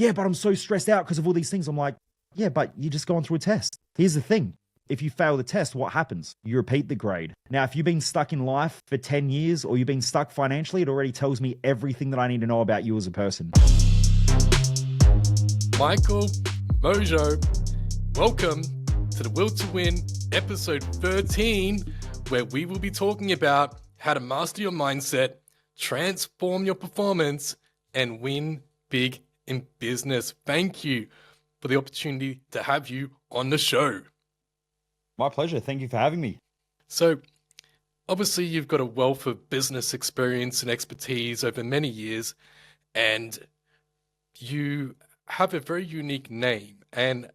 yeah, but I'm so stressed out because of all these things. I'm like, yeah, but you're just going through a test. Here's the thing. If you fail the test, what happens? You repeat the grade. Now, if you've been stuck in life for 10 years or you've been stuck financially, it already tells me everything that I need to know about you as a person. Michael, Mojo, welcome to the Will to Win episode 13, where we will be talking about how to master your mindset, transform your performance, and win big in business. Thank you for the opportunity to have you on the show. My pleasure. Thank you for having me. So, obviously, you've got a wealth of business experience and expertise over many years, and you have a very unique name. And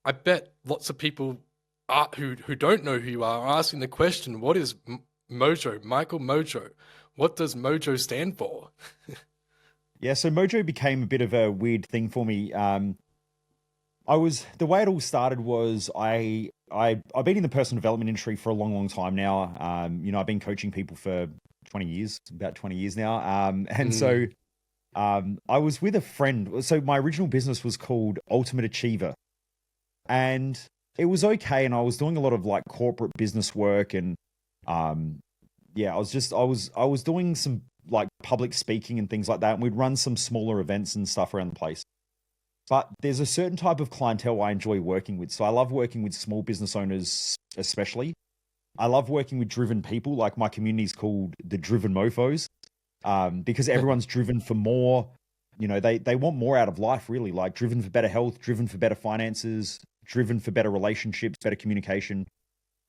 I bet lots of people who don't know who you are asking the question, what is Mojo, Michael Mojo? What does Mojo stand for? Yeah, so Mojo became a bit of a weird thing for me. The way it all started was I've been in the personal development industry for a long, long time now. I've been coaching people for 20 years, about 20 years now. So I was with a friend. So my original business was called Ultimate Achiever, and it was okay. And I was doing a lot of like corporate business work, and I was doing some like public speaking and things like that. And we'd run some smaller events and stuff around the place. But there's a certain type of clientele I enjoy working with. So I love working with small business owners, especially. I love working with driven people. Like my community is called the Driven Mofos, because everyone's driven for more. You know, they want more out of life, really. Like driven for better health, driven for better finances, driven for better relationships, better communication,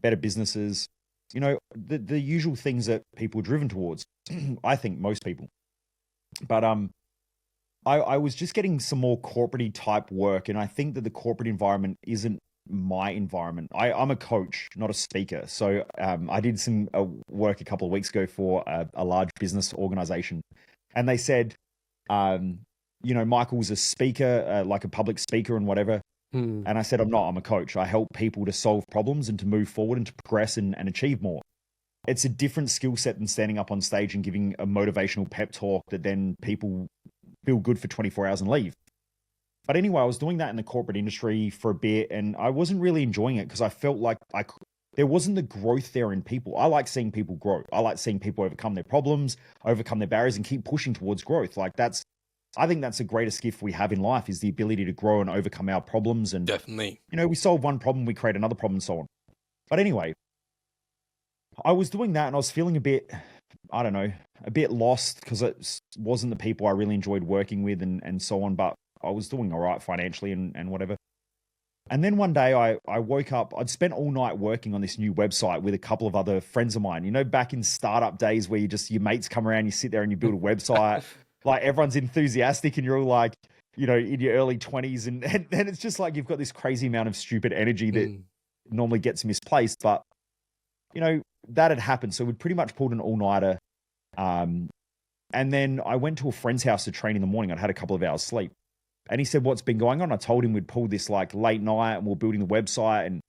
better businesses. You know, the usual things that people are driven towards. I think most people. But I was just getting some more corporate-y type work, and I think that the corporate environment isn't my environment. I'm a coach, not a speaker. So I did some work a couple of weeks ago for a large business organization, and they said, Michael's a speaker, like a public speaker and whatever. And I said, I'm not, I'm a coach. I help people to solve problems and to move forward and to progress and achieve more. It's a different skill set than standing up on stage and giving a motivational pep talk that then people feel good for 24 hours and leave. But anyway, I was doing that in the corporate industry for a bit, and I wasn't really enjoying it because I felt like there wasn't the growth there in people. I like seeing people grow. I like seeing people overcome their problems, overcome their barriers, and keep pushing towards growth. I think that's the greatest gift we have in life, is the ability to grow and overcome our problems. And definitely, we solve one problem, we create another problem, and so on. But anyway, I was doing that and I was feeling a bit lost because it wasn't the people I really enjoyed working with and so on, but I was doing all right financially and whatever. And then one day I woke up, I'd spent all night working on this new website with a couple of other friends of mine. You know, back in startup days where your mates come around, you sit there and you build a website, like everyone's enthusiastic and you're all like, in your early 20s. And it's just like you've got this crazy amount of stupid energy that normally gets misplaced. But, that had happened. So we'd pretty much pulled an all-nighter. And then I went to a friend's house to train in the morning. I'd had a couple of hours sleep. And he said, what's been going on? I told him we'd pulled this like late night and we're building the website. And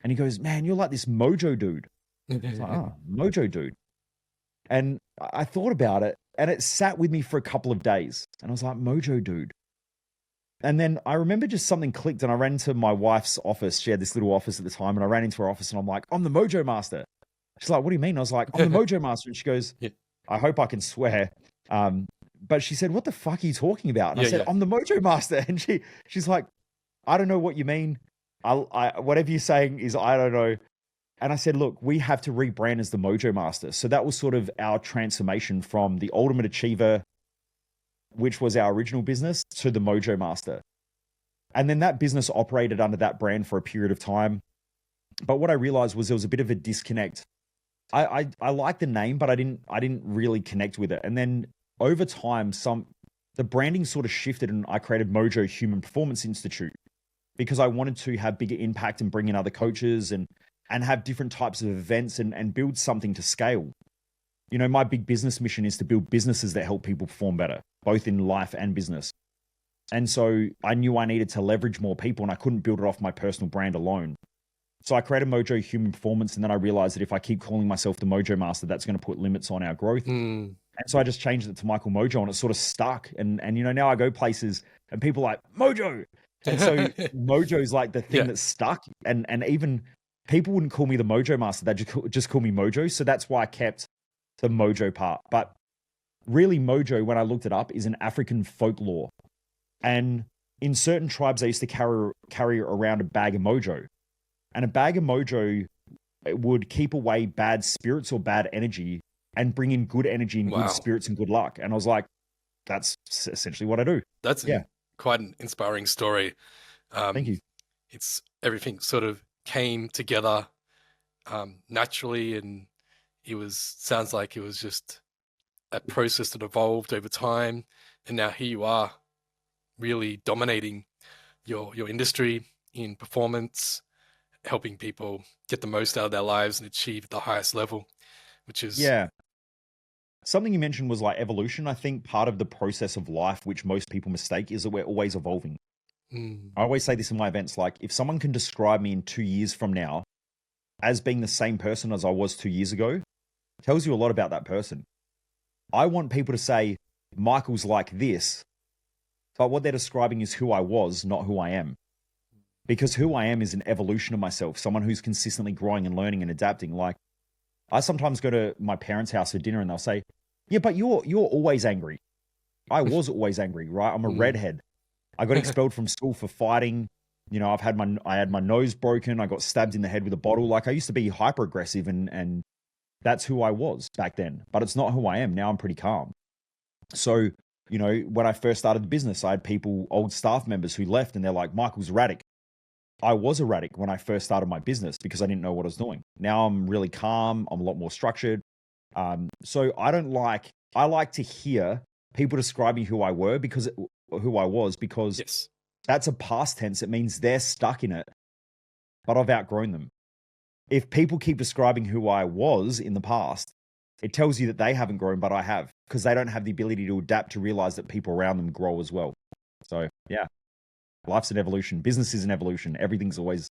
he goes, man, you're like this Mojo dude. I was like, oh, Mojo dude. And I thought about it and it sat with me for a couple of days. And I was like, Mojo dude. And then I remember just something clicked and I ran to my wife's office. She had this little office at the time. And I ran into her office and I'm like, I'm the Mojo master. She's like, what do you mean? I was like, I'm the Mojo master. And she goes, I hope I can swear. But she said, what the fuck are you talking about? And I said, I'm the Mojo master. And she's like, I don't know what you mean. Whatever you're saying is, I don't know. And I said, look, we have to rebrand as the Mojo master. So that was sort of our transformation from the Ultimate Achiever, which was our original business, to the Mojo master. And then that business operated under that brand for a period of time. But what I realized was there was a bit of a disconnect. I liked the name, but I didn't really connect with it. And then over time, the branding sort of shifted and I created Mojo Human Performance Institute because I wanted to have bigger impact and bring in other coaches and have different types of events and build something to scale. My big business mission is to build businesses that help people perform better, both in life and business. And so I knew I needed to leverage more people and I couldn't build it off my personal brand alone. So I created Mojo Human Performance, and then I realized that if I keep calling myself the Mojo Master, that's going to put limits on our growth. And so I just changed it to Michael Mojo, and it sort of stuck. And now I go places And people are like, Mojo. And so Mojo's like the thing Yeah. that's stuck. And even people wouldn't call me the Mojo Master. They just call me Mojo. So that's why I kept the Mojo part. But really, Mojo, when I looked it up, is an African folklore. And in certain tribes, they used to carry around a bag of Mojo. And a bag of Mojo would keep away bad spirits or bad energy and bring in good energy and good Wow. spirits and good luck. And I was like, that's essentially what I do. That's Yeah. quite an inspiring story. Thank you. It's everything sort of came together naturally, and sounds like it was just a process that evolved over time, and now here you are, really dominating your industry in performance, helping people get the most out of their lives and achieve the highest level, which is Yeah. Something you mentioned was like evolution. I think part of the process of life, which most people mistake, is that we're always evolving. mm, I always say this in my events, like if someone can describe me in 2 years from now as being the same person as I was 2 years ago, tells you a lot about that person. I want people to say, Michael's like this, but what they're describing is who I was, not who I am. Because who I am is an evolution of myself, someone who's consistently growing and learning and adapting. Like I sometimes go to my parents' house for dinner and they'll say, yeah, but you're always angry. I was always angry, right? I'm a mm, redhead. I got expelled from school for fighting. You know, I had my nose broken. I got stabbed in the head with a bottle. Like I used to be hyper aggressive and that's who I was back then. But it's not who I am. Now I'm pretty calm. So, you know, when I first started the business, I had people, old staff members who left and they're like, Michael's erratic. I was erratic when I first started my business because I didn't know what I was doing. Now I'm really calm. I'm a lot more structured. So I like to hear people describing who I was because yes. that's a past tense. It means they're stuck in it, but I've outgrown them. If people keep describing who I was in the past, it tells you that they haven't grown, but I have, because they don't have the ability to adapt to realize that people around them grow as well. So yeah, life's an evolution. Business is an evolution. Everything's always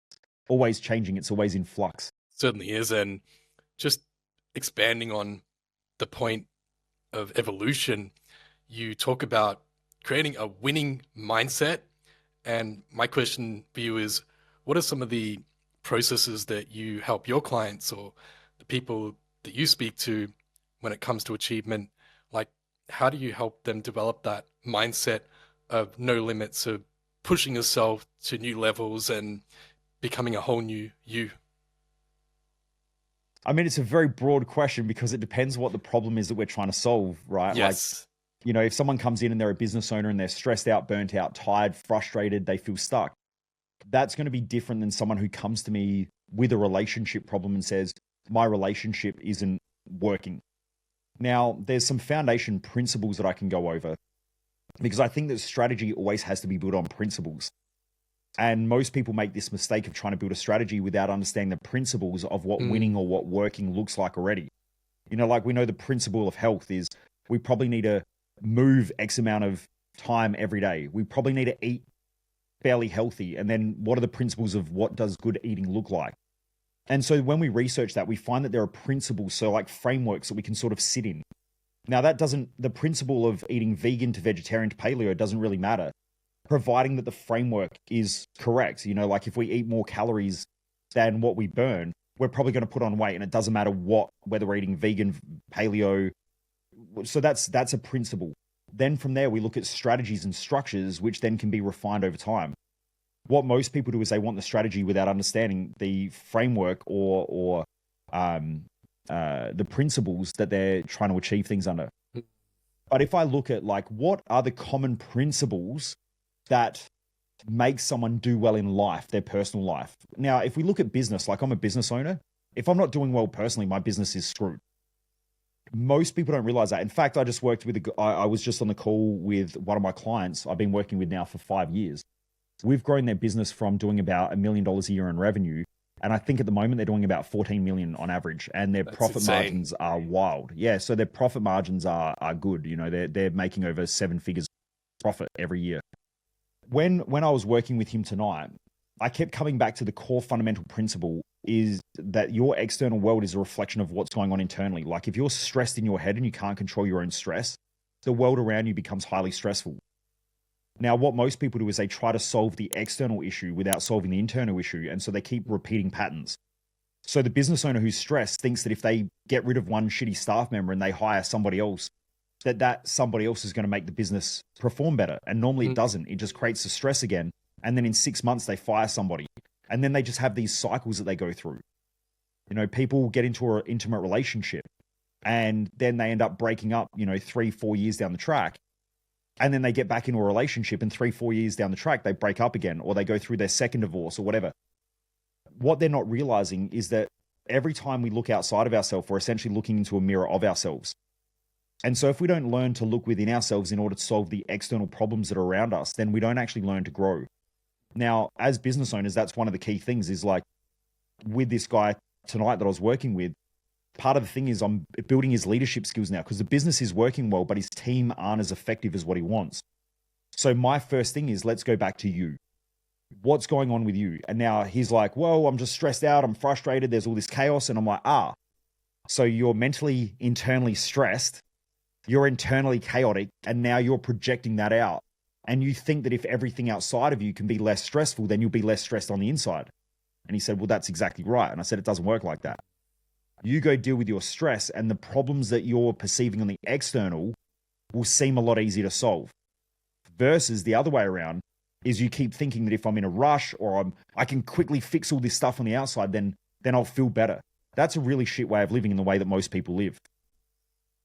changing. It's always in flux. Certainly is. And just expanding on the point of evolution, you talk about creating a winning mindset. And my question for you is, what are some of the processes that you help your clients or the people that you speak to when it comes to achievement? Like, how do you help them develop that mindset of no limits, of pushing yourself to new levels and becoming a whole new you? I mean, it's a very broad question because it depends what the problem is that we're trying to solve, right? Yes. Like, you know, if someone comes in and they're a business owner and they're stressed out, burnt out, tired, frustrated, they feel stuck, that's going to be different than someone who comes to me with a relationship problem and says, my relationship isn't working. Now, there's some foundation principles that I can go over because I think that strategy always has to be built on principles. And most people make this mistake of trying to build a strategy without understanding the principles of what winning or what working looks like already. You know, like we know the principle of health is we probably need to move X amount of time every day. We probably need to eat fairly healthy. And then what are the principles of what does good eating look like? And so when we research that, we find that there are principles, so like frameworks that we can sort of sit in. Now the principle of eating vegan to vegetarian to paleo doesn't really matter, providing that the framework is correct. You know, like if we eat more calories than what we burn, we're probably going to put on weight, and it doesn't matter whether we're eating vegan, paleo. So that's a principle. Then from there, we look at strategies and structures, which then can be refined over time. What most people do is they want the strategy without understanding the framework or the principles that they're trying to achieve things under. But if I look at like what are the common principles that make someone do well in life, their personal life. Now, if we look at business, like I'm a business owner, if I'm not doing well personally, my business is screwed. Most people don't realize that. In fact, I was just on the call with one of my clients I've been working with now for 5 years. We've grown their business from doing about $1 million a year in revenue. And I think at the moment they're doing about 14 million on average, and their profit margins are wild. Yeah. So their profit margins are good. You know, they're making over 7 figures profit every year. When I was working with him tonight, I kept coming back to the core fundamental principle is that your external world is a reflection of what's going on internally. Like if you're stressed in your head and you can't control your own stress, the world around you becomes highly stressful. Now, what most people do is they try to solve the external issue without solving the internal issue. And so they keep repeating patterns. So the business owner who's stressed thinks that if they get rid of one shitty staff member and they hire somebody else, that somebody else is going to make the business perform better. And normally it doesn't. It just creates the stress again. And then in 6 months, they fire somebody. And then they just have these cycles that they go through. You know, people get into an intimate relationship and then they end up breaking up, 3-4 years down the track. And then they get back into a relationship and 3-4 years down the track, they break up again, or they go through their second divorce or whatever. What they're not realizing is that every time we look outside of ourselves, we're essentially looking into a mirror of ourselves. And so if we don't learn to look within ourselves in order to solve the external problems that are around us, then we don't actually learn to grow. Now, as business owners, that's one of the key things is like with this guy tonight that I was working with, part of the thing is I'm building his leadership skills now because the business is working well, but his team aren't as effective as what he wants. So my first thing is let's go back to you. What's going on with you? And now he's like, whoa, I'm just stressed out. I'm frustrated. There's all this chaos. And I'm like, so you're mentally, internally stressed. You're internally chaotic. And now you're projecting that out. And you think that if everything outside of you can be less stressful, then you'll be less stressed on the inside. And he said, well, that's exactly right. And I said, it doesn't work like that. You go deal with your stress and the problems that you're perceiving on the external will seem a lot easier to solve. Versus the other way around is you keep thinking that if I'm in a rush or I can quickly fix all this stuff on the outside, then I'll feel better. That's a really shit way of living in the way that most people live.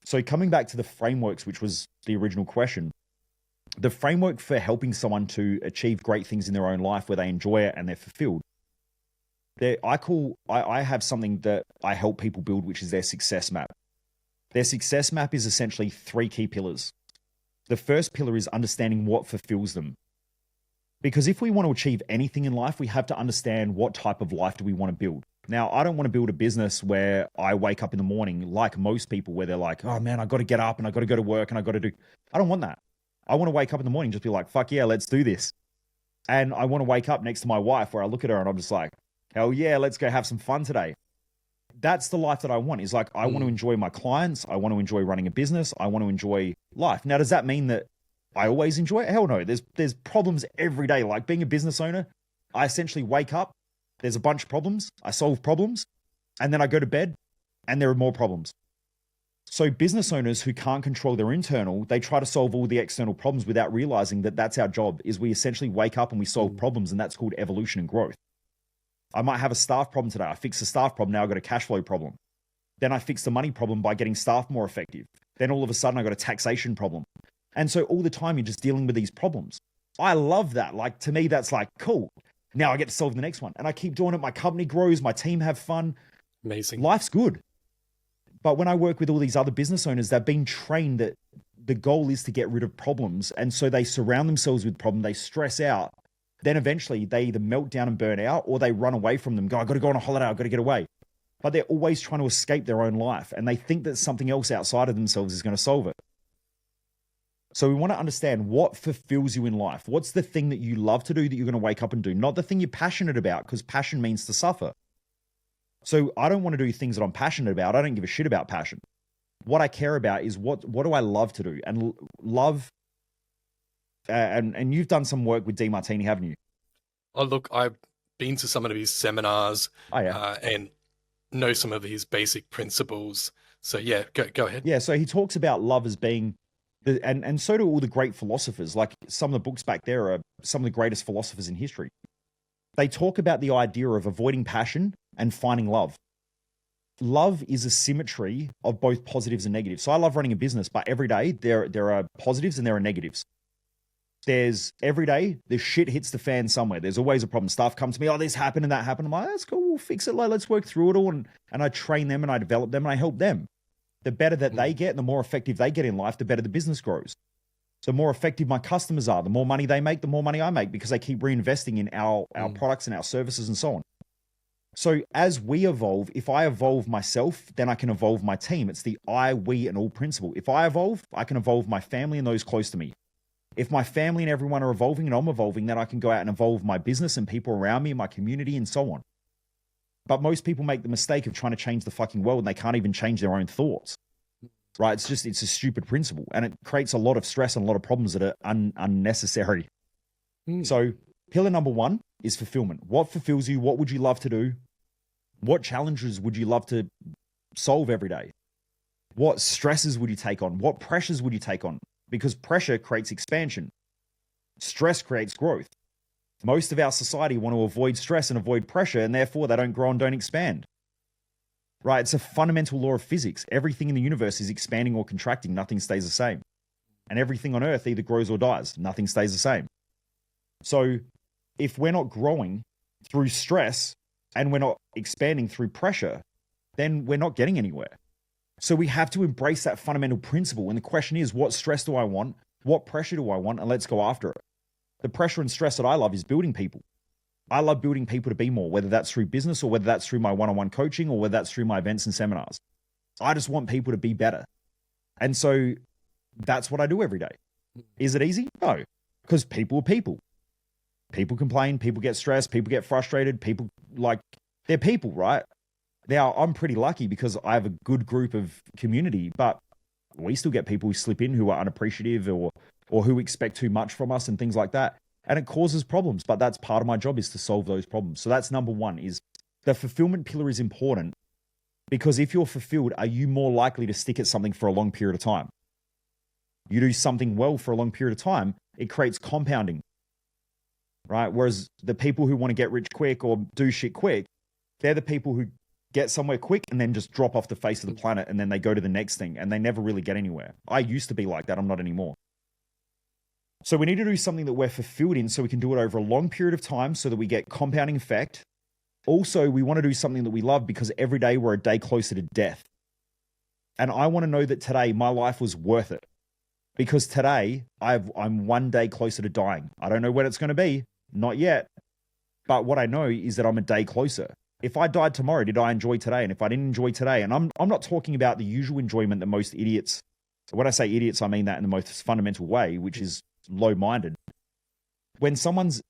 So coming back to the frameworks, which was the original question, the framework for helping someone to achieve great things in their own life where they enjoy it and they're fulfilled, I have something that I help people build, which is their success map. Their success map is essentially 3 key pillars. The first pillar is understanding what fulfills them. Because if we want to achieve anything in life, we have to understand what type of life do we want to build. Now, I don't want to build a business where I wake up in the morning like most people where they're like, oh man, I got to get up and I got to go to work and I got to do. I don't want that. I want to wake up in the morning and just be like, fuck yeah, let's do this. And I want to wake up next to my wife where I look at her and I'm just like, hell yeah, let's go have some fun today. That's the life that I want. Is like, I want to enjoy my clients. I want to enjoy running a business. I want to enjoy life. Now, does that mean that I always enjoy it? Hell no. There's problems every day. Like being a business owner, I essentially wake up, there's a bunch of problems, I solve problems, and then I go to bed and there are more problems. So business owners who can't control their internal, they try to solve all the external problems without realizing that that's our job, is we essentially wake up and we solve problems, and that's called evolution and growth. I might have a staff problem today. I fix the staff problem. Now I've got a cash flow problem. Then I fix the money problem by getting staff more effective. Then all of a sudden I got a taxation problem. And so all the time you're just dealing with these problems. I love that. Like to me, that's like, cool. Now I get to solve the next one. And I keep doing it. My company grows. My team have fun. Amazing. Life's good. But when I work with all these other business owners, they've been trained that the goal is to get rid of problems. And so they surround themselves with problems. They stress out. Then eventually they either melt down and burn out or they run away from them. Go, I got to go on a holiday. I've got to get away. But they're always trying to escape their own life. And they think that something else outside of themselves is going to solve it. So we want to understand what fulfills you in life. What's the thing that you love to do that you're going to wake up and do? Not the thing you're passionate about, because passion means to suffer. So I don't want to do things that I'm passionate about. I don't give a shit about passion. What I care about is what do I love to do? And love, and you've done some work with DeMartini, haven't you? Oh, look, I've been to some of his seminars and know some of his basic principles. So yeah, go ahead. Yeah, so he talks about love as being, and so do all the great philosophers. Like some of the books back there are some of the greatest philosophers in history. They talk about the idea of avoiding passion and finding love. Love is a symmetry of both positives and negatives. So I love running a business, but every day there are positives and there are negatives. There's every day the shit hits the fan somewhere. There's always a problem. Staff come to me, oh, this happened and that happened. I'm like, that's cool, we'll fix it. Like, let's work through it all. And I train them and I develop them and I help them. The better that they get and the more effective they get in life, the better the business grows. The more effective my customers are, the more money they make, the more money I make, because they keep reinvesting in our products and our services and so on. So as we evolve, if I evolve myself, then I can evolve my team. It's the I, we, and all principle. If I evolve, I can evolve my family and those close to me. If my family and everyone are evolving and I'm evolving, then I can go out and evolve my business and people around me, my community, and so on. But most people make the mistake of trying to change the fucking world and they can't even change their own thoughts. right? It's a stupid principle, and it creates a lot of stress and a lot of problems that are unnecessary. So pillar number one is fulfillment. What fulfills you? What would you love to do? What challenges would you love to solve every day? What stresses would you take on? What pressures would you take on? Because pressure creates expansion. Stress creates growth. Most of our society want to avoid stress and avoid pressure, and therefore they don't grow and don't expand. Right? It's a fundamental law of physics. Everything in the universe is expanding or contracting. Nothing stays the same. And everything on earth either grows or dies. Nothing stays the same. So if we're not growing through stress and we're not expanding through pressure, then we're not getting anywhere. So we have to embrace that fundamental principle. And the question is, what stress do I want? What pressure do I want? And let's go after it. The pressure and stress that I love is building people. I love building people to be more, whether that's through business or whether that's through my one-on-one coaching or whether that's through my events and seminars. I just want people to be better. And so that's what I do every day. Is it easy? No, because people are people. People complain, people get stressed, people get frustrated, people they're people, right? Now, I'm pretty lucky because I have a good group of community, but we still get people who slip in who are unappreciative or who expect too much from us and things like that. And it causes problems, but that's part of my job, is to solve those problems. So that's number one, is the fulfillment pillar is important, because if you're fulfilled, are you more likely to stick at something for a long period of time? You do something well for a long period of time, it creates compounding, right? Whereas the people who want to get rich quick or do shit quick, they're the people who get somewhere quick and then just drop off the face of the planet, and then they go to the next thing and they never really get anywhere. I used to be like that. I'm not anymore. So we need to do something that we're fulfilled in, so we can do it over a long period of time so that we get compounding effect. Also, we want to do something that we love, because every day we're a day closer to death. And I want to know that today my life was worth it, because today I'm one day closer to dying. I don't know when it's going to be, not yet. But what I know is that I'm a day closer. If I died tomorrow, did I enjoy today? And if I didn't enjoy today, and I'm not talking about the usual enjoyment that most idiots, when I say idiots, I mean that in the most fundamental way, which is low-minded. When someone's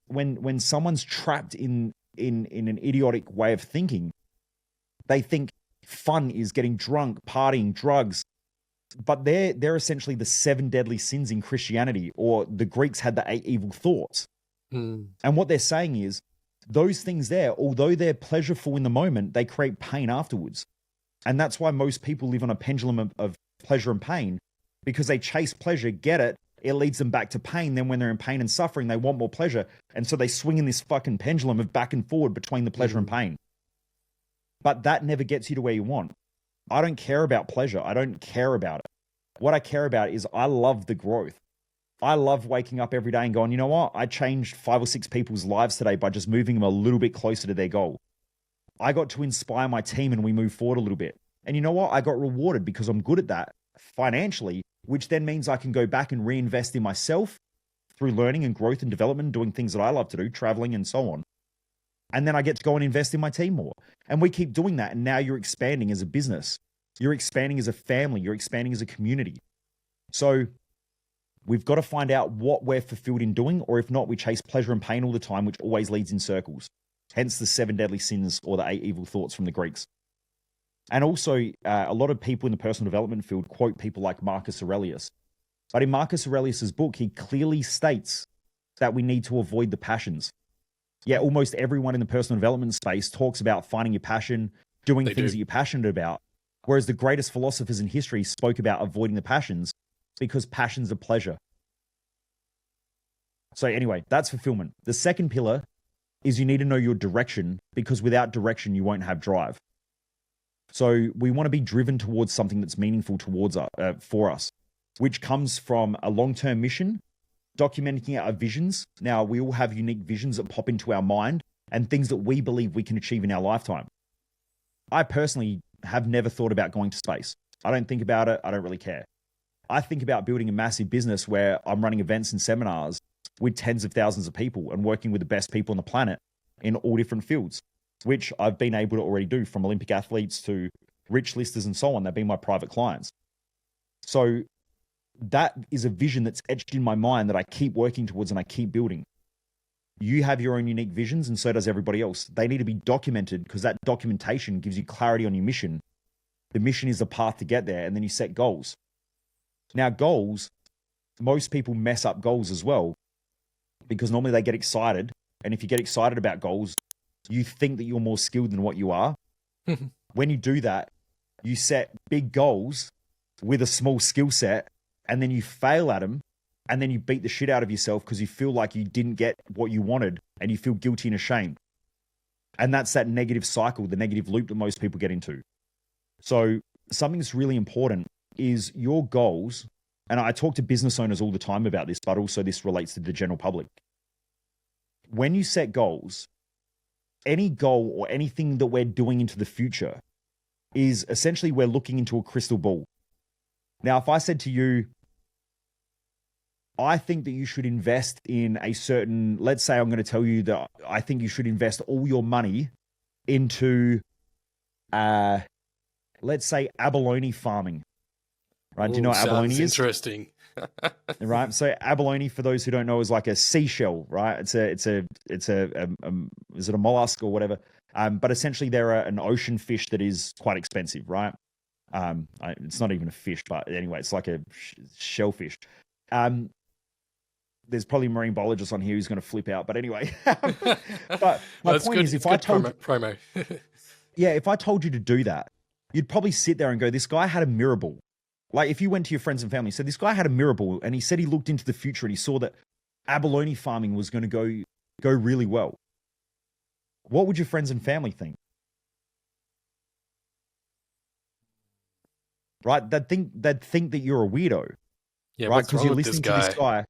trapped in an idiotic way of thinking, they think fun is getting drunk, partying, drugs, but they're essentially the 7 deadly sins in Christianity, or the Greeks had the 8 evil thoughts. And what they're saying is, those things there, although they're pleasureful in the moment, they create pain afterwards. And that's why most people live on a pendulum of pleasure and pain, because they chase pleasure, get it, it leads them back to pain. Then when they're in pain and suffering, they want more pleasure. And so they swing in this fucking pendulum of back and forward between the pleasure and pain. But that never gets you to where you want. I don't care about pleasure. I don't care about it. What I care about is I love the growth. I love waking up every day and going, you know what? I changed 5 or 6 people's lives today by just moving them a little bit closer to their goal. I got to inspire my team and we moved forward a little bit. And you know what? I got rewarded because I'm good at that financially, which then means I can go back and reinvest in myself through learning and growth and development, doing things that I love to do, traveling and so on. And then I get to go and invest in my team more. And we keep doing that. And now you're expanding as a business. You're expanding as a family. You're expanding as a community. So we've got to find out what we're fulfilled in doing, or if not, we chase pleasure and pain all the time, which always leads in circles. Hence the 7 deadly sins, or the 8 evil thoughts from the Greeks. And also, a lot of people in the personal development field quote people like Marcus Aurelius. But in Marcus Aurelius's book, he clearly states that we need to avoid the passions. Yeah, almost everyone in the personal development space talks about finding your passion, doing things that you're passionate about. Whereas the greatest philosophers in history spoke about avoiding the passions, because passions are pleasure. So anyway, that's fulfillment. The second pillar is you need to know your direction, because without direction, you won't have drive. So we want to be driven towards something that's meaningful for us, which comes from a long-term mission, documenting our visions. Now, we all have unique visions that pop into our mind and things that we believe we can achieve in our lifetime. I personally have never thought about going to space. I don't think about it. I don't really care. I think about building a massive business where I'm running events and seminars with tens of thousands of people and working with the best people on the planet in all different fields, which I've been able to already do, from Olympic athletes to rich listers and so on. They've been my private clients. So that is a vision that's etched in my mind that I keep working towards and I keep building. You have your own unique visions, and so does everybody else. They need to be documented, because that documentation gives you clarity on your mission. The mission is the path to get there. And then you set goals. Now, goals, most people mess up goals as well because normally they get excited. And if you get excited about goals, you think that you're more skilled than what you are. When you do that, you set big goals with a small skill set and then you fail at them and then you beat the shit out of yourself because you feel like you didn't get what you wanted and you feel guilty and ashamed. And that's that negative cycle, the negative loop that most people get into. So something that's really important is your goals. And I talk to business owners all the time about this, but also this relates to the general public. When you set goals, any goal or anything that we're doing into the future is essentially we're looking into a crystal ball. Now, if I said to you, I think that you should invest in a certain, let's say I'm going to tell you that I think you should invest all your money into, let's say abalone farming, right? Do you know what abalone is? Interesting. Right. So abalone, for those who don't know, is like a seashell, right? Is it a mollusk or whatever? But essentially they're an ocean fish that is quite expensive, right? It's not even a fish, but anyway, it's like a shellfish. There's probably a marine biologist on here who's going to flip out, but anyway. But my point is, if I told promo. Yeah, if I told you to do that, you'd probably sit there and go, this guy had a mirror ball. Like if you went to your friends and family, so this guy had a mirror ball and he said he looked into the future and he saw that abalone farming was going to go really well. What would your friends and family think? Right? They'd think that you're a weirdo. Yeah, right? what's Because wrong you're with listening this to guy? this guy,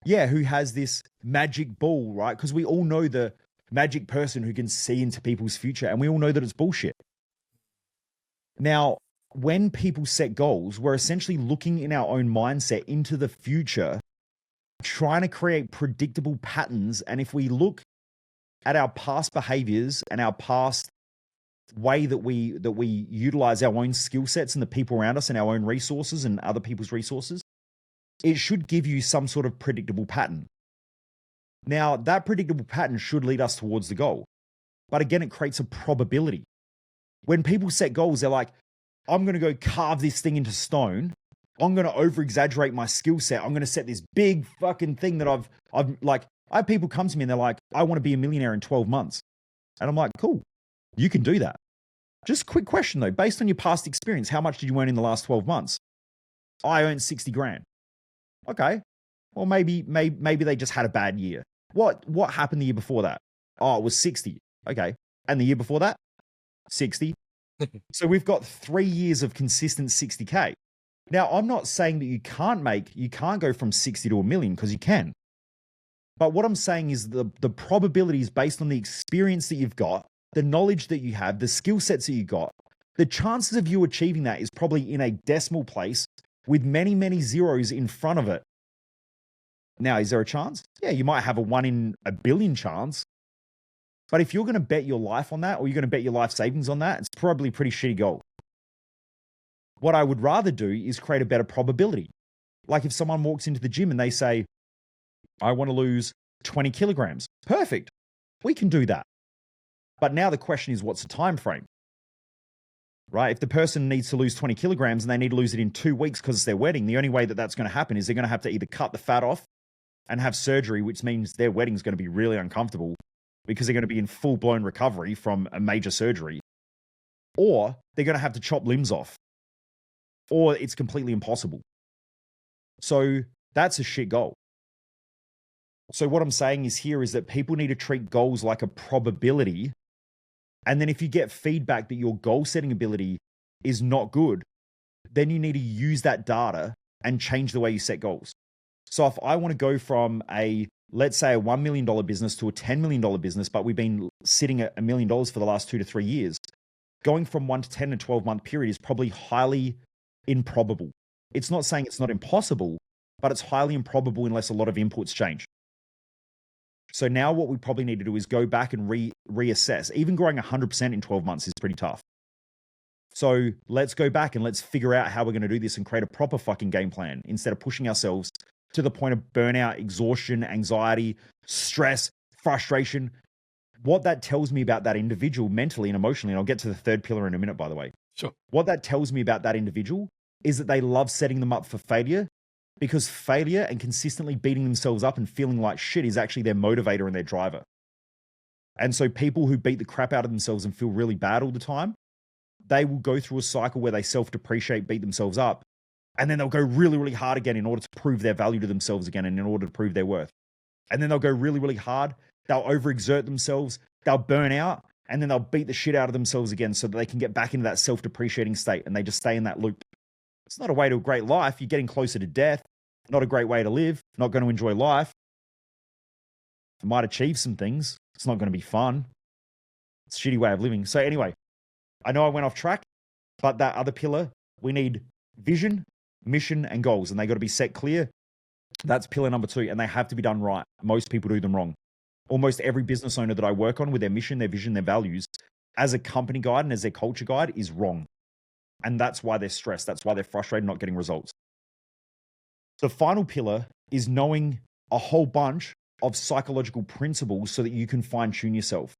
yeah, who has this magic ball, right? Because we all know the magic person who can see into people's future, and we all know that it's bullshit. Now, when people set goals, we're essentially looking in our own mindset into the future, trying to create predictable patterns. And if we look at our past behaviors and our past way that we utilize our own skill sets and the people around us and our own resources and other people's resources, it should give you some sort of predictable pattern. Now, that predictable pattern should lead us towards the goal. But again, it creates a probability. When people set goals, they're like, I'm going to go carve this thing into stone. I'm going to over-exaggerate my skill set. I'm going to set this big fucking thing that I've like, I have people come to me and they're like, I want to be a millionaire in 12 months. And I'm like, cool, you can do that. Just a quick question though, based on your past experience, how much did you earn in the last 12 months? I earned 60 grand. Okay. Well, maybe they just had a bad year. What happened the year before that? Oh, it was 60. Okay. And the year before that? 60. So we've got 3 years of consistent 60K. Now, I'm not saying that you can't go from 60 to a million, because you can. But what I'm saying is the probabilities based on the experience that you've got, the knowledge that you have, the skill sets that you got, the chances of you achieving that is probably in a decimal place with many, many zeros in front of it. Now, is there a chance? Yeah, you might have a 1 in a billion chance. But if you're going to bet your life on that, or you're going to bet your life savings on that, it's probably a pretty shitty goal. What I would rather do is create a better probability. Like if someone walks into the gym and they say, I want to lose 20 kilograms. Perfect. We can do that. But now the question is, what's the time frame? Right? If the person needs to lose 20 kilograms and they need to lose it in 2 weeks because it's their wedding, the only way that that's going to happen is they're going to have to either cut the fat off and have surgery, which means their wedding is going to be really uncomfortable because they're going to be in full-blown recovery from a major surgery, or they're going to have to chop limbs off, or it's completely impossible. So that's a shit goal. So what I'm saying is that people need to treat goals like a probability. And then if you get feedback that your goal setting ability is not good, then you need to use that data and change the way you set goals. So if I want to go from let's say a $1 million business to a $10 million business, but we've been sitting at $1 million for the last 2 to 3 years, going from 1 to 10 and 12-month period is probably highly improbable. It's not saying it's not impossible, but it's highly improbable unless a lot of inputs change. So now what we probably need to do is go back and reassess. Even growing 100% in 12 months is pretty tough. So let's go back and let's figure out how we're going to do this and create a proper fucking game plan instead of pushing ourselves to the point of burnout, exhaustion, anxiety, stress, frustration. What that tells me about that individual mentally and emotionally, and I'll get to the third pillar in a minute, by the way. Sure. What that tells me about that individual is that they love setting them up for failure, because failure and consistently beating themselves up and feeling like shit is actually their motivator and their driver. And so people who beat the crap out of themselves and feel really bad all the time, they will go through a cycle where they self-depreciate, beat themselves up, and then they'll go really, really hard again in order to prove their value to themselves again and in order to prove their worth. And then they'll go really, really hard. They'll overexert themselves. They'll burn out, and then they'll beat the shit out of themselves again so that they can get back into that self-depreciating state, and they just stay in that loop. It's not a way to a great life. You're getting closer to death. Not a great way to live. Not going to enjoy life. It might achieve some things. It's not going to be fun. It's a shitty way of living. So anyway, I know I went off track, but that other pillar, we need vision, mission, and goals, and they got to be set clear. That's pillar number 2, and they have to be done right. Most people do them wrong. Almost every business owner that I work on with their mission, their vision, their values, as a company guide and as their culture guide, is wrong. And that's why they're stressed. That's why they're frustrated, not getting results. The final pillar is knowing a whole bunch of psychological principles so that you can fine-tune yourself.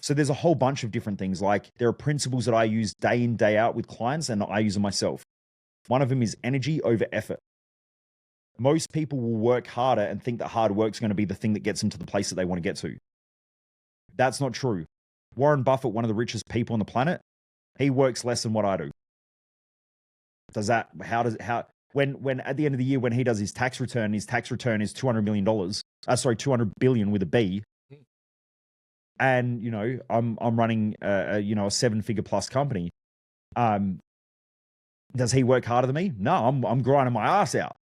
So there's a whole bunch of different things. Like, there are principles that I use day in, day out with clients, and I use them myself. One of them is energy over effort. Most people will work harder and think that hard work is going to be the thing that gets them to the place that they want to get to. That's not true. Warren Buffett, one of the richest people on the planet, he works less than what I do. When at the end of the year, when he does his tax return is $200 million. 200 billion with a B. And, I'm running, a 7-figure plus company. Does he work harder than me? No, I'm grinding my ass out.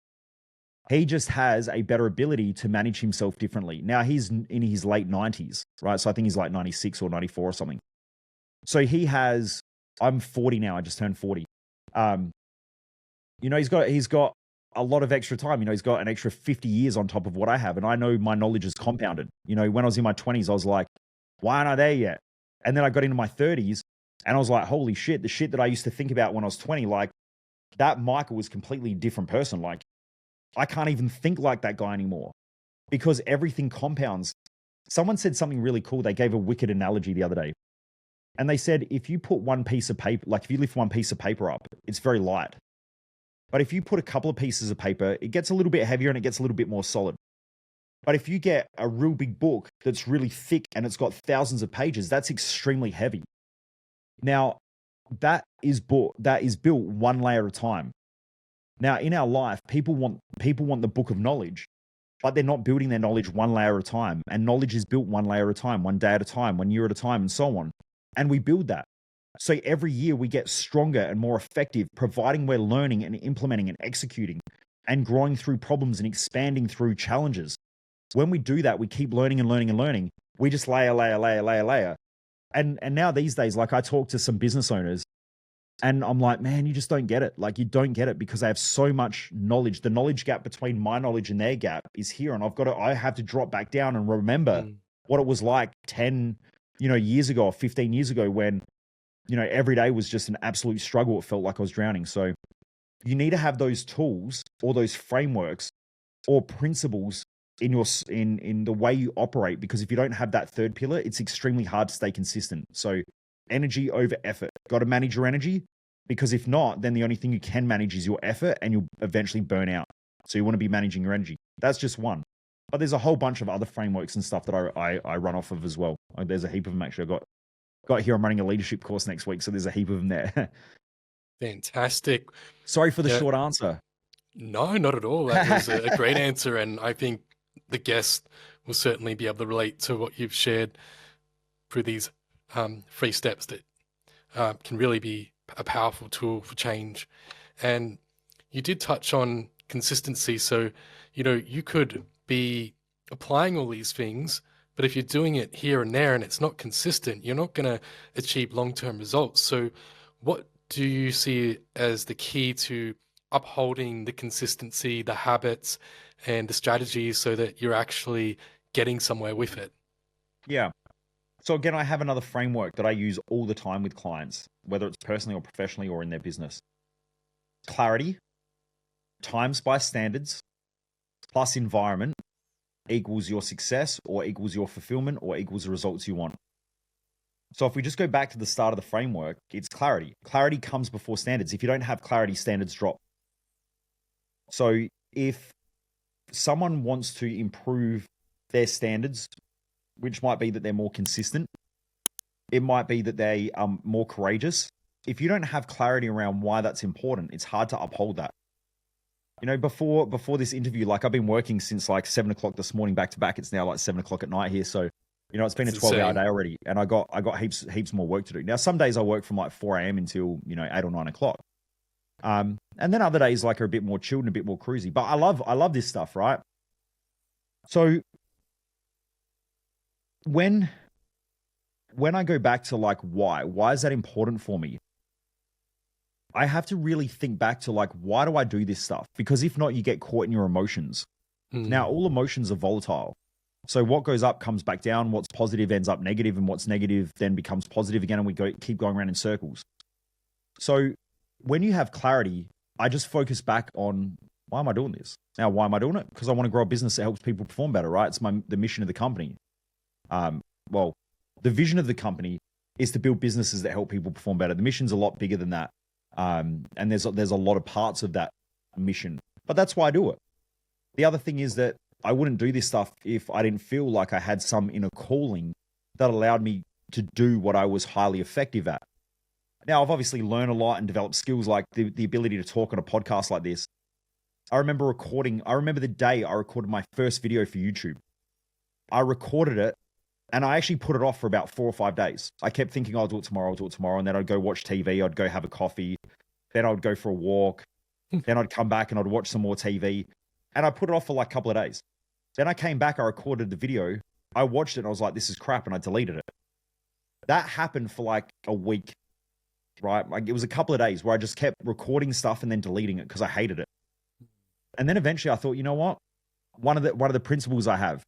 He just has a better ability to manage himself differently. Now, he's in his late 90s, right? So I think he's like 96 or 94 or something. So I'm 40 now. I just turned 40. He's got a lot of extra time. He's got an extra 50 years on top of what I have. And I know my knowledge is compounded. When I was in my 20s, I was like, why aren't I there yet? And then I got into my 30s and I was like, holy shit, the shit that I used to think about when I was 20, like, that Michael was a completely different person. Like, I can't even think like that guy anymore because everything compounds. Someone said something really cool. They gave a wicked analogy the other day. And they said, if you put one piece of paper, like if you lift one piece of paper up, it's very light. But if you put a couple of pieces of paper, it gets a little bit heavier and it gets a little bit more solid. But if you get a real big book that's really thick and it's got thousands of pages, that's extremely heavy. Now, that is built one layer at a time. Now, in our life, people want the book of knowledge, but they're not building their knowledge one layer at a time. And knowledge is built one layer at a time, one day at a time, 1 year at a time, and so on. And we build that. So every year we get stronger and more effective, providing we're learning and implementing and executing and growing through problems and expanding through challenges. When we do that, we keep learning and learning and learning. We just layer. And now these days, like, I talk to some business owners and I'm like, man, you just don't get it. Like, you don't get it because they have so much knowledge. The knowledge gap between my knowledge and their gap is here. And I have to drop back down and remember what it was like 10, years ago or 15 years ago when, every day was just an absolute struggle. It felt like I was drowning. So you need to have those tools or those frameworks or principles in the way you operate, because if you don't have that third pillar, it's extremely hard to stay consistent. So energy over effort. Got to manage your energy, because if not, then the only thing you can manage is your effort and you'll eventually burn out. So you want to be managing your energy. That's just one. But there's a whole bunch of other frameworks and stuff that I run off of as well. There's a heap of them actually. I got here. I'm running a leadership course next week, so there's a heap of them there. Fantastic. Sorry for the short answer. No, not at all. That was a great answer, and I think the guest will certainly be able to relate to what you've shared through these 3 steps that can really be a powerful tool for change. And you did touch on consistency. So, you could be applying all these things, but if you're doing it here and there and it's not consistent, you're not going to achieve long-term results. So what do you see as the key to upholding the consistency, the habits, and the strategies so that you're actually getting somewhere with it? Yeah. So again, I have another framework that I use all the time with clients, whether it's personally or professionally or in their business. Clarity times by standards plus environment equals your success or equals your fulfillment or equals the results you want. So if we just go back to the start of the framework, it's clarity. Clarity comes before standards. If you don't have clarity, standards drop. So if someone wants to improve their standards, which might be that they're more consistent, it might be that they are more courageous. If you don't have clarity around why that's important, it's hard to uphold that. You know, before this interview, like I've been working since like 7 o'clock this morning back to back. It's now like 7 o'clock at night here. So, you know, it's been It's a 12-hour insane. day already. And I got heaps more work to do. Now, some days I work from like 4 a.m. until, 8 or 9 o'clock. And then other days like are a bit more chilled and a bit more cruisy. But I love this stuff, right? So when I go back to like why is that important for me? I have to really think back to like, why do I do this stuff? Because if not, you get caught in your emotions. Now, all emotions are volatile. So what goes up comes back down. What's positive ends up negative, and what's negative then becomes positive again, and we keep going around in circles. So when you have clarity, I just focus back on, why am I doing this? Now, why am I doing it? Because I want to grow a business that helps people perform better, right? It's the mission of the company. Well, the vision of the company is to build businesses that help people perform better. The mission's a lot bigger than that. And there's a lot of parts of that mission, but that's why I do it. The other thing is that I wouldn't do this stuff if I didn't feel like I had some inner calling that allowed me to do what I was highly effective at. Now, I've obviously learned a lot and developed skills like the ability to talk on a podcast like this. I remember the day I recorded my first video for YouTube. I recorded it and I actually put it off for about 4 or 5 days. I kept thinking, I'll do it tomorrow. And then I'd go watch TV. I'd go have a coffee. Then I'd go for a walk. Then I'd come back and I'd watch some more TV. And I put it off for like a couple of days. Then I came back, I recorded the video. I watched it and I was like, this is crap. And I deleted it. That happened for like a week, right? Like it was a couple of days where I just kept recording stuff and then deleting it because I hated it. And then eventually I thought, you know what? One of the principles I have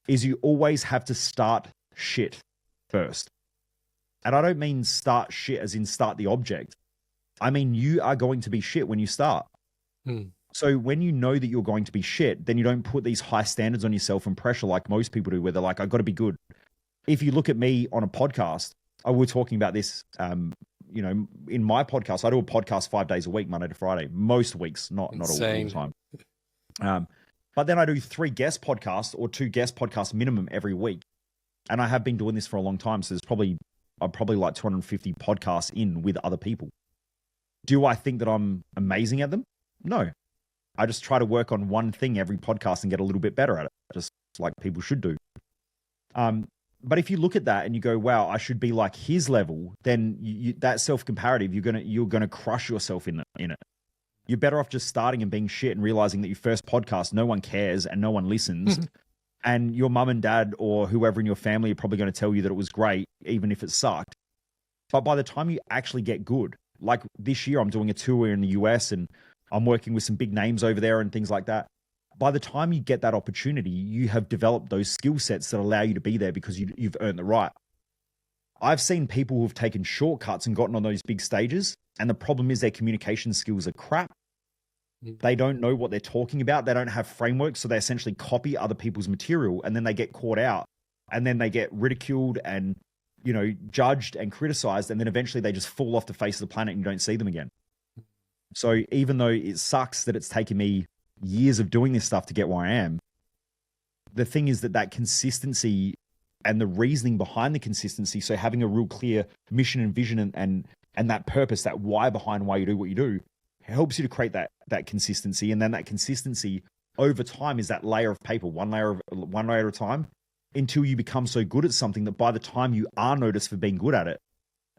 is you always have to start shit first. And I don't mean start shit as in start the object. I mean, you are going to be shit when you start. So when you know that you're going to be shit, then you don't put these high standards on yourself and pressure like most people do, where they're like, I've got to be good. If you look at me on a podcast, we're talking about this, in my podcast, I do a podcast 5 days a week, Monday to Friday, most weeks, not all the time. But then I do 3 guest podcasts or 2 guest podcasts minimum every week. And I have been doing this for a long time. So I'm probably like 250 podcasts in with other people. Do I think that I'm amazing at them? No. I just try to work on one thing every podcast and get a little bit better at it, just like people should do. But if you look at that and you go, wow, I should be like his level, then that self-comparative, you're gonna crush yourself in it. You're better off just starting and being shit and realizing that your first podcast, no one cares and no one listens. And your mum and dad or whoever in your family are probably going to tell you that it was great, even if it sucked. But by the time you actually get good, like this year, I'm doing a tour in the US and I'm working with some big names over there and things like that. By the time you get that opportunity, you have developed those skill sets that allow you to be there because you've earned the right. I've seen people who've taken shortcuts and gotten on those big stages, and the problem is their communication skills are crap. They don't know what they're talking about. They don't have frameworks, so they essentially copy other people's material, and then they get caught out, and then they get ridiculed and, judged and criticized, and then eventually they just fall off the face of the planet and you don't see them again. So even though it sucks that it's taken me years of doing this stuff to get where I am, the thing is that consistency and the reasoning behind the consistency, so having a real clear mission and vision and that purpose, that why behind why you do what you do, helps you to create that consistency. And then that consistency over time is that layer of paper, one layer at a time, until you become so good at something that by the time you are noticed for being good at it,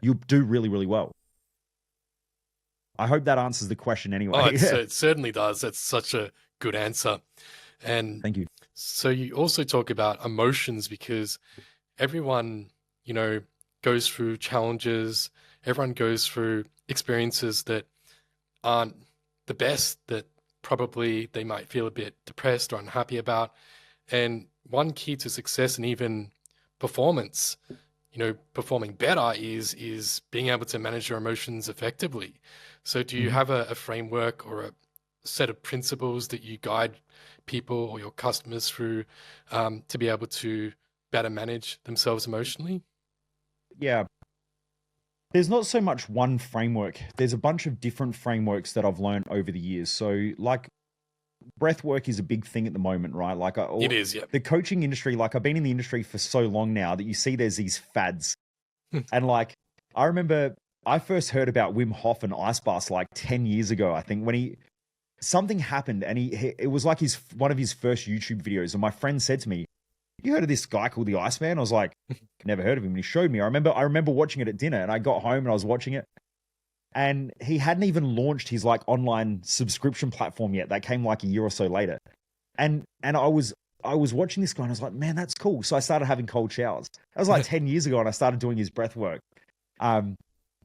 you do really, really well. I hope that answers the question anyway. Oh, it certainly does. That's such a good answer. And thank you. So you also talk about emotions because everyone, goes through challenges. Everyone goes through experiences that aren't the best, that probably they might feel a bit depressed or unhappy about. And one key to success and even performance, performing better is being able to manage your emotions effectively. So do you have a framework or a set of principles that you guide people or your customers through to be able to better manage themselves emotionally? yeah, there's not so much one framework. There's a bunch of different frameworks that I've learned over the years. So, like, breath work is a big thing at the moment, right? Like, It is, yeah. the coaching industry, like, I've been in the industry for so long now that you see there's these fads. And, like, I remember I first heard about Wim Hof and ice baths like 10 years ago, I think, when something happened and it was like one of his first YouTube videos. And my friend said to me, "You heard of this guy called the Iceman?" I was like, "Never heard of him." And he showed me. I remember watching it at dinner, and I got home and I was watching it. And he hadn't even launched his like online subscription platform yet. That came like a year or so later. And I was watching this guy and I was like, "Man, that's cool." So I started having cold showers. That was like 10 years ago, and I started doing his breath work.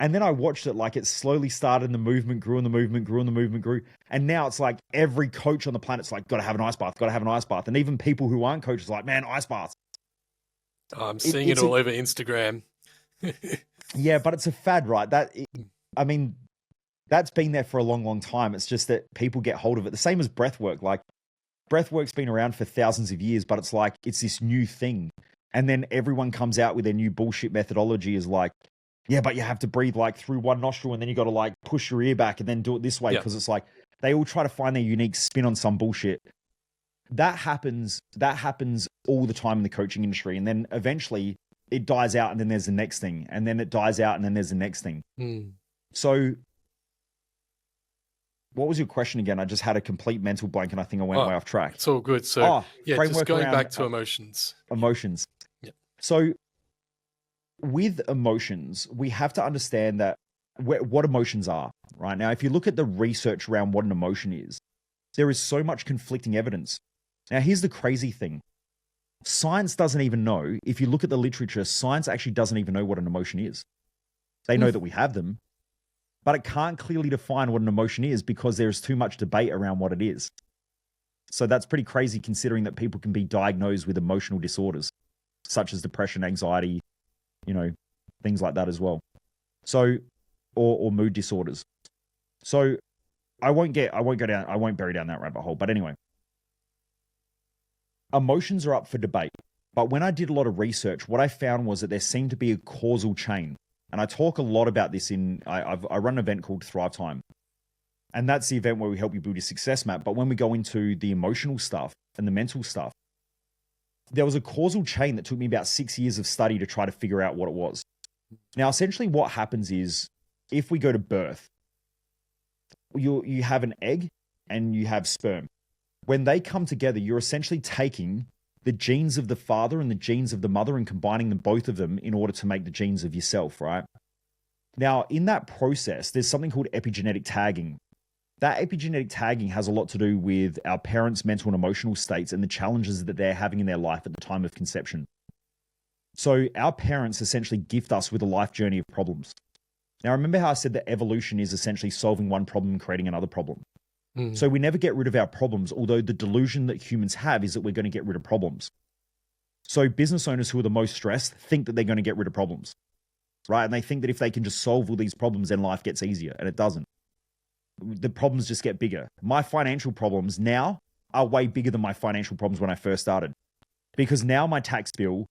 And then I watched it, like it slowly started and the movement grew and the movement grew and the movement grew. And now it's like every coach on the planet's like, "Gotta have an ice bath, gotta have an ice bath." And even people who aren't coaches are like, "Man, ice baths." I'm seeing it all over Instagram. Yeah, but it's a fad, right? I mean, that's been there for a long, long time. It's just that people get hold of it. The same as breath work. Like, breath work's been around for thousands of years, but it's like, it's this new thing. And then everyone comes out with their new bullshit methodology is like, "Yeah, but you have to breathe like through one nostril and then you got to like push your ear back and then do it this way." Because it's like, they all try to find their unique spin on some bullshit. That happens all the time in the coaching industry. And then eventually it dies out and then there's the next thing. And then it dies out and then there's the next thing. So what was your question again? I just had a complete mental blank and I think I went way off track. It's all good. So just going back to emotions. Emotions. Yeah. So with emotions, we have to understand that what emotions are, right? Now, if you look at the research around what an emotion is, there is so much conflicting evidence. Now, here's the crazy thing. Science doesn't even know. If you look at the literature, science actually doesn't even know what an emotion is. They know that we have them, but it can't clearly define what an emotion is because there's too much debate around what it is. So that's pretty crazy considering that people can be diagnosed with emotional disorders, such as depression, anxiety, things like that as well. So, or mood disorders. So I won't bury down that rabbit hole. But anyway, emotions are up for debate. But when I did a lot of research, what I found was that there seemed to be a causal chain. And I talk a lot about this I run an event called Thrive Time. And that's the event where we help you build your success map. But when we go into the emotional stuff and the mental stuff, there was a causal chain that took me about 6 years of study to try to figure out what it was. Now, essentially what happens is if we go to birth, you have an egg and you have sperm. When they come together, you're essentially taking the genes of the father and the genes of the mother and combining them, both of them, in order to make the genes of yourself, right? Now, in that process, there's something called epigenetic tagging. That epigenetic tagging has a lot to do with our parents' mental and emotional states and the challenges that they're having in their life at the time of conception. So our parents essentially gift us with a life journey of problems. Now, remember how I said that evolution is essentially solving one problem and creating another problem. So we never get rid of our problems, although the delusion that humans have is that we're going to get rid of problems. So business owners who are the most stressed think that they're going to get rid of problems, right? And they think that if they can just solve all these problems, then life gets easier, and it doesn't. The problems just get bigger. My financial problems now are way bigger than my financial problems when I first started, because now my tax bill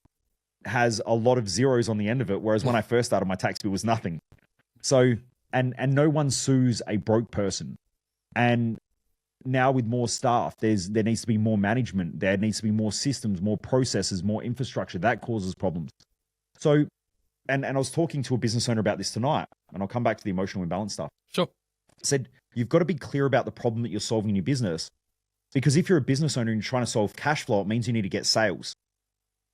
has a lot of zeros on the end of it, whereas when I first started, my tax bill was nothing. So, and no one sues a broke person. And now with more staff, there needs to be more management. There needs to be more systems, more processes, more infrastructure. That causes problems. So, and I was talking to a business owner about this tonight, and I'll come back to the emotional imbalance stuff. Sure. I said, you've got to be clear about the problem that you're solving in your business, because if you're a business owner and you're trying to solve cash flow, it means you need to get sales.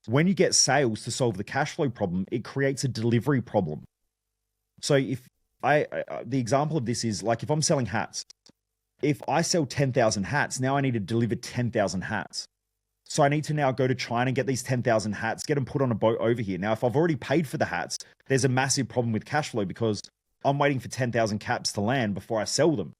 When you get sales to solve the cash flow problem, it creates a delivery problem. So if the example of this is like, if I'm selling hats, if I sell 10,000 hats, now I need to deliver 10,000 hats. So I need to now go to China, get these 10,000 hats, get them put on a boat over here. Now, if I've already paid for the hats, there's a massive problem with cash flow because I'm waiting for 10,000 caps to land before I sell them.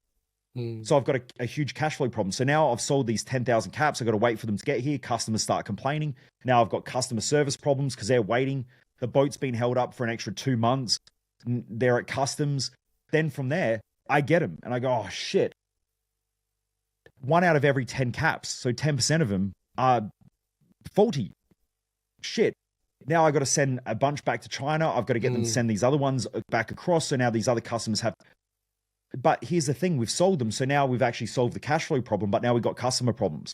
So I've got a huge cash flow problem. So now I've sold these 10,000 caps. I've got to wait for them to get here. Customers start complaining. Now I've got customer service problems because they're waiting. The boat's been held up for an extra 2 months. They're at customs. Then from there, I get them and I go, oh shit. 1 out of every 10 caps, so 10% of them are faulty. Shit. Now I got to send a bunch back to China. I've got to get them to send these other ones back across. So now these other customers have, but here's the thing, we've sold them. So now we've actually solved the cash flow problem, but now we've got customer problems.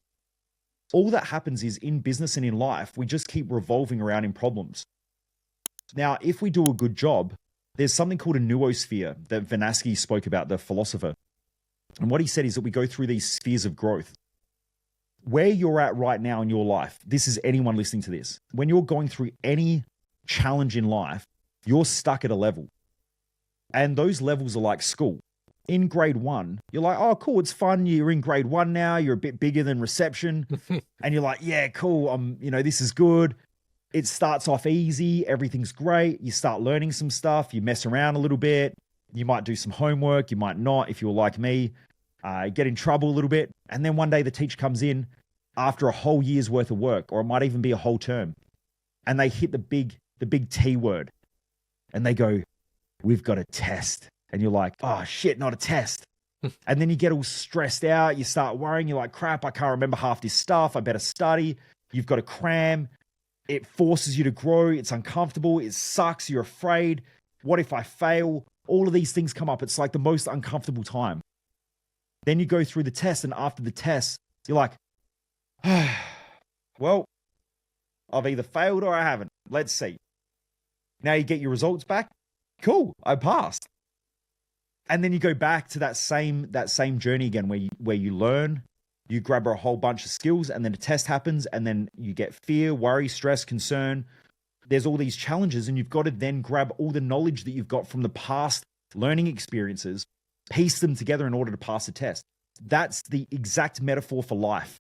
All that happens is in business and in life, we just keep revolving around in problems. Now, if we do a good job, there's something called a noosphere that Vygotsky spoke about, the philosopher. And what he said is that we go through these spheres of growth. Where you're at right now in your life, this is anyone listening to this. When you're going through any challenge in life, you're stuck at a level. And those levels are like school. In grade 1, you're like, oh, cool, it's fun. You're in grade 1 now. You're a bit bigger than reception. And you're like, yeah, cool. This is good. It starts off easy. Everything's great. You start learning some stuff. You mess around a little bit. You might do some homework. You might not, if you're like me. Get in trouble a little bit. And then one day the teacher comes in after a whole year's worth of work, or it might even be a whole term. And they hit the big T word. And they go, we've got a test. And you're like, oh shit, not a test. And then you get all stressed out. You start worrying. You're like, crap, I can't remember half this stuff. I better study. You've got to cram. It forces you to grow. It's uncomfortable. It sucks. You're afraid. What if I fail? All of these things come up. It's like the most uncomfortable time. Then you go through the test, and after the test, you're like, well, I've either failed or I haven't. Let's see. Now you get your results back. Cool, I passed. And then you go back to that same journey again where you learn, you grab a whole bunch of skills, and then a test happens, and then you get fear, worry, stress, concern. There's all these challenges, and you've got to then grab all the knowledge that you've got from the past learning experiences, piece them together in order to pass the test. That's the exact metaphor for life.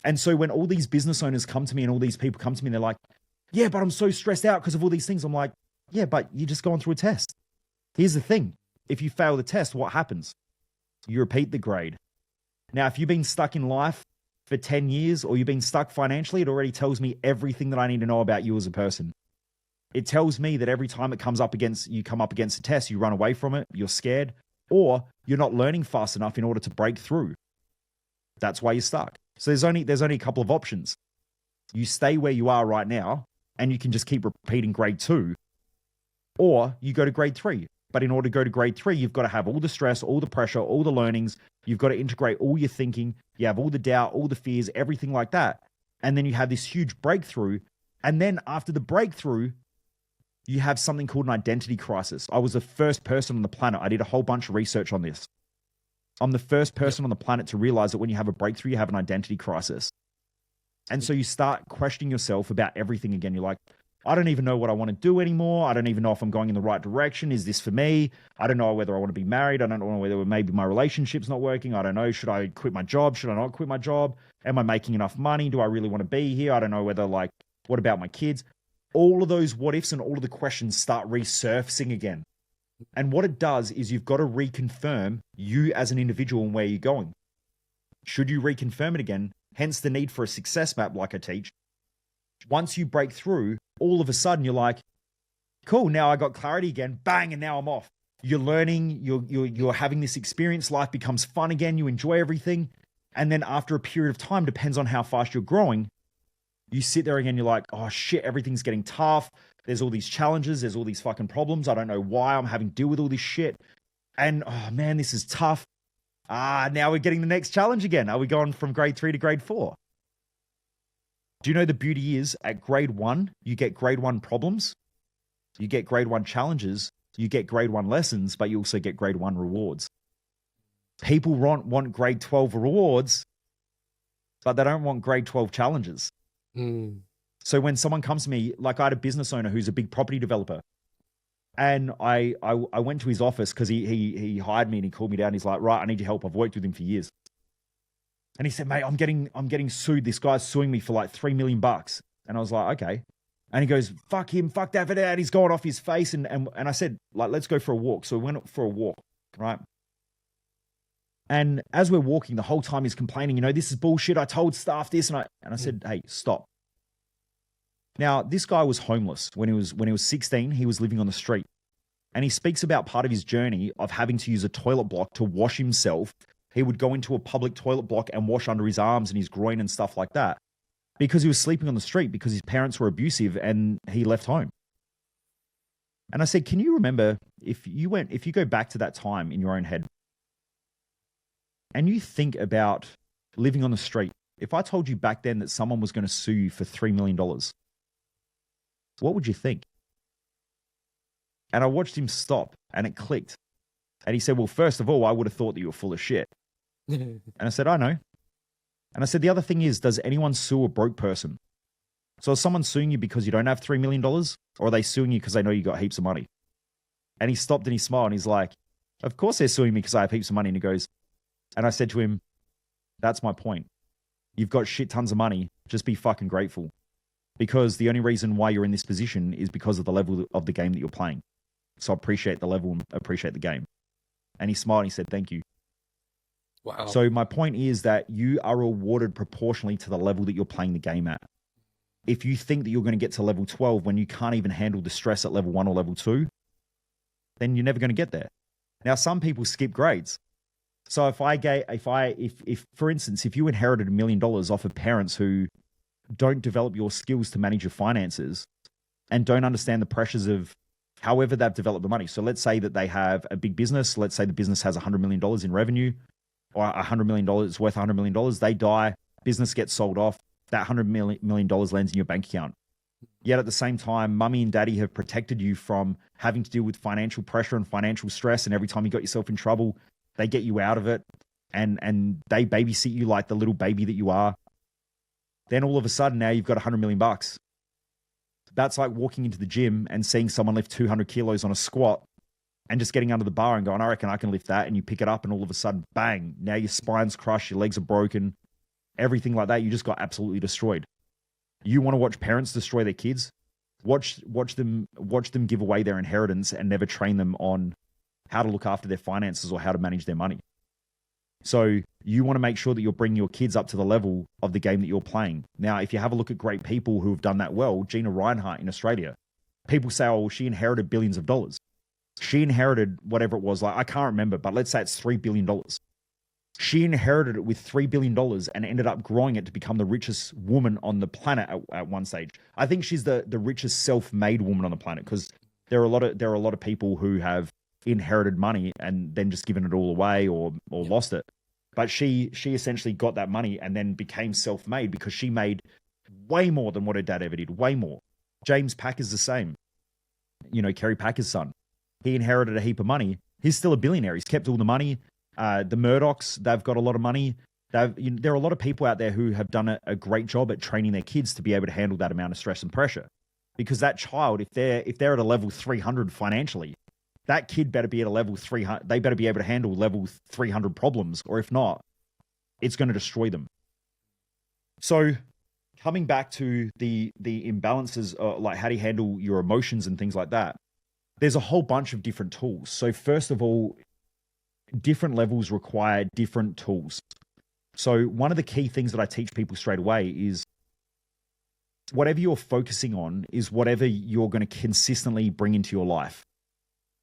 And so when all these business owners come to me and all these people come to me, and they're like, yeah, but I'm so stressed out because of all these things. I'm like, yeah, but you're just going through a test. Here's the thing. If you fail the test, what happens? You repeat the grade. Now, if you've been stuck in life for 10 years or you've been stuck financially, it already tells me everything that I need to know about you as a person. It tells me that every time you come up against a test, you run away from it, you're scared, or you're not learning fast enough in order to break through. That's why you're stuck. So there's only a couple of options. You stay where you are right now and you can just keep repeating grade 2, or you go to grade 3. But in order to go to grade 3, you've got to have all the stress, all the pressure, all the learnings. You've got to integrate all your thinking. You have all the doubt, all the fears, everything like that. And then you have this huge breakthrough. And then after the breakthrough, you have something called an identity crisis. I was the first person on the planet. I did a whole bunch of research on this. I'm the first person on the planet to realize that when you have a breakthrough, you have an identity crisis. And so you start questioning yourself about everything again. You're like, I don't even know what I want to do anymore. I don't even know if I'm going in the right direction. Is this for me? I don't know whether I want to be married. I don't know whether maybe my relationship's not working. I don't know. Should I quit my job? Should I not quit my job? Am I making enough money? Do I really want to be here? I don't know whether, like, what about my kids? All of those what ifs and all of the questions start resurfacing again. And what it does is you've got to reconfirm you as an individual and where you're going. Should you reconfirm it again? Hence the need for a success map like I teach. Once you break through, all of a sudden you're like, cool, now I got clarity again, bang, and now I'm off. You're learning, you're having this experience, life becomes fun again, you enjoy everything. And then after a period of time, depends on how fast you're growing, you sit there again, you're like, oh shit, everything's getting tough. There's all these challenges, there's all these fucking problems. I don't know why I'm having to deal with all this shit. And oh man, this is tough. Now we're getting the next challenge again. Are we going from grade 3 to grade 4? Do you know the beauty is at grade 1, you get grade 1 problems, you get grade 1 challenges, you get grade 1 lessons, but you also get grade 1 rewards. People want grade 12 rewards, but they don't want grade 12 challenges. So when someone comes to me, like I had a business owner who's a big property developer, and I went to his office because he hired me and he called me down. He's like, right, I need your help. I've worked with him for years. And he said, mate, I'm getting sued. This guy's suing me for like $3 million. And I was like, okay. And he goes, fuck him, fuck that for that. He's going off his face. And I said, like, let's go for a walk. So we went for a walk, right? And as we're walking, the whole time he's complaining, this is bullshit. I told staff this. And I said, hey, stop. Now, this guy was homeless. When he was 16, he was living on the street. And he speaks about part of his journey of having to use a toilet block to wash himself. He would go into a public toilet block and wash under his arms and his groin and stuff like that. because he was sleeping on the street because his parents were abusive and he left home. And I said, can you remember if you go back to that time in your own head and you think about living on the street, if I told you back then that someone was going to sue you for $3 million, what would you think? And I watched him stop and it clicked. And he said, well, first of all, I would have thought that you were full of shit. And I said, I know. And I said, the other thing is, does anyone sue a broke person? So is someone suing you because you don't have $3 million? Or are they suing you because they know you got heaps of money? And he stopped and he smiled and he's like, of course they're suing me because I have heaps of money. And he goes, and I said to him, that's my point. You've got shit tons of money. Just be fucking grateful. Because the only reason why you're in this position is because of the level of the game that you're playing. So appreciate the level and appreciate the game. And he smiled and he said, thank you. Wow. So my point is that you are rewarded proportionally to the level that you're playing the game at. If you think that you're going to get to level 12 when you can't even handle the stress at level 1 or level 2, then you're never going to get there. Now, some people skip grades. So if for instance, if you inherited $1 million off of parents who don't develop your skills to manage your finances and don't understand the pressures of however they've developed the money. So let's say that they have a big business. Let's say the business has $100 million in revenue or $100 million, it's worth $100 million. They die, business gets sold off. That $100 million lands in your bank account. Yet at the same time, mummy and daddy have protected you from having to deal with financial pressure and financial stress. And every time you got yourself in trouble, they get you out of it and they babysit you like the little baby that you are. Then all of a sudden now you've got $100 million. That's like walking into the gym and seeing someone lift 200 kilos on a squat and just getting under the bar and going, I reckon I can lift that. And you pick it up and all of a sudden, bang, now your spine's crushed, your legs are broken, everything like that. You just got absolutely destroyed. You want to watch parents destroy their kids? Watch them give away their inheritance and never train them on how to look after their finances or how to manage their money. So you want to make sure that you're bringing your kids up to the level of the game that you're playing. Now, if you have a look at great people who have done that well, Gina Reinhart in Australia, people say, oh, she inherited billions of dollars. She inherited whatever it was, like I can't remember, but let's say it's $3 billion. She inherited it with $3 billion and ended up growing it to become the richest woman on the planet at one stage. I think she's the richest self-made woman on the planet because there are a lot of people who have inherited money and then just given it all away or lost it. But she essentially got that money and then became self-made because she made way more than what her dad ever did, way more. James Packer's the same. You know, Kerry Packer's son. He inherited a heap of money. He's still a billionaire. He's kept all the money. The Murdochs, they've got a lot of money. There are a lot of people out there who have done a great job at training their kids to be able to handle that amount of stress and pressure. Because that child, if they're at a level 300 financially, that kid better be at a level 300. They better be able to handle level 300 problems, or if not, it's going to destroy them. So coming back to the imbalances, like how do you handle your emotions and things like that, there's a whole bunch of different tools. So first of all, different levels require different tools. So one of the key things that I teach people straight away is whatever you're focusing on is whatever you're going to consistently bring into your life.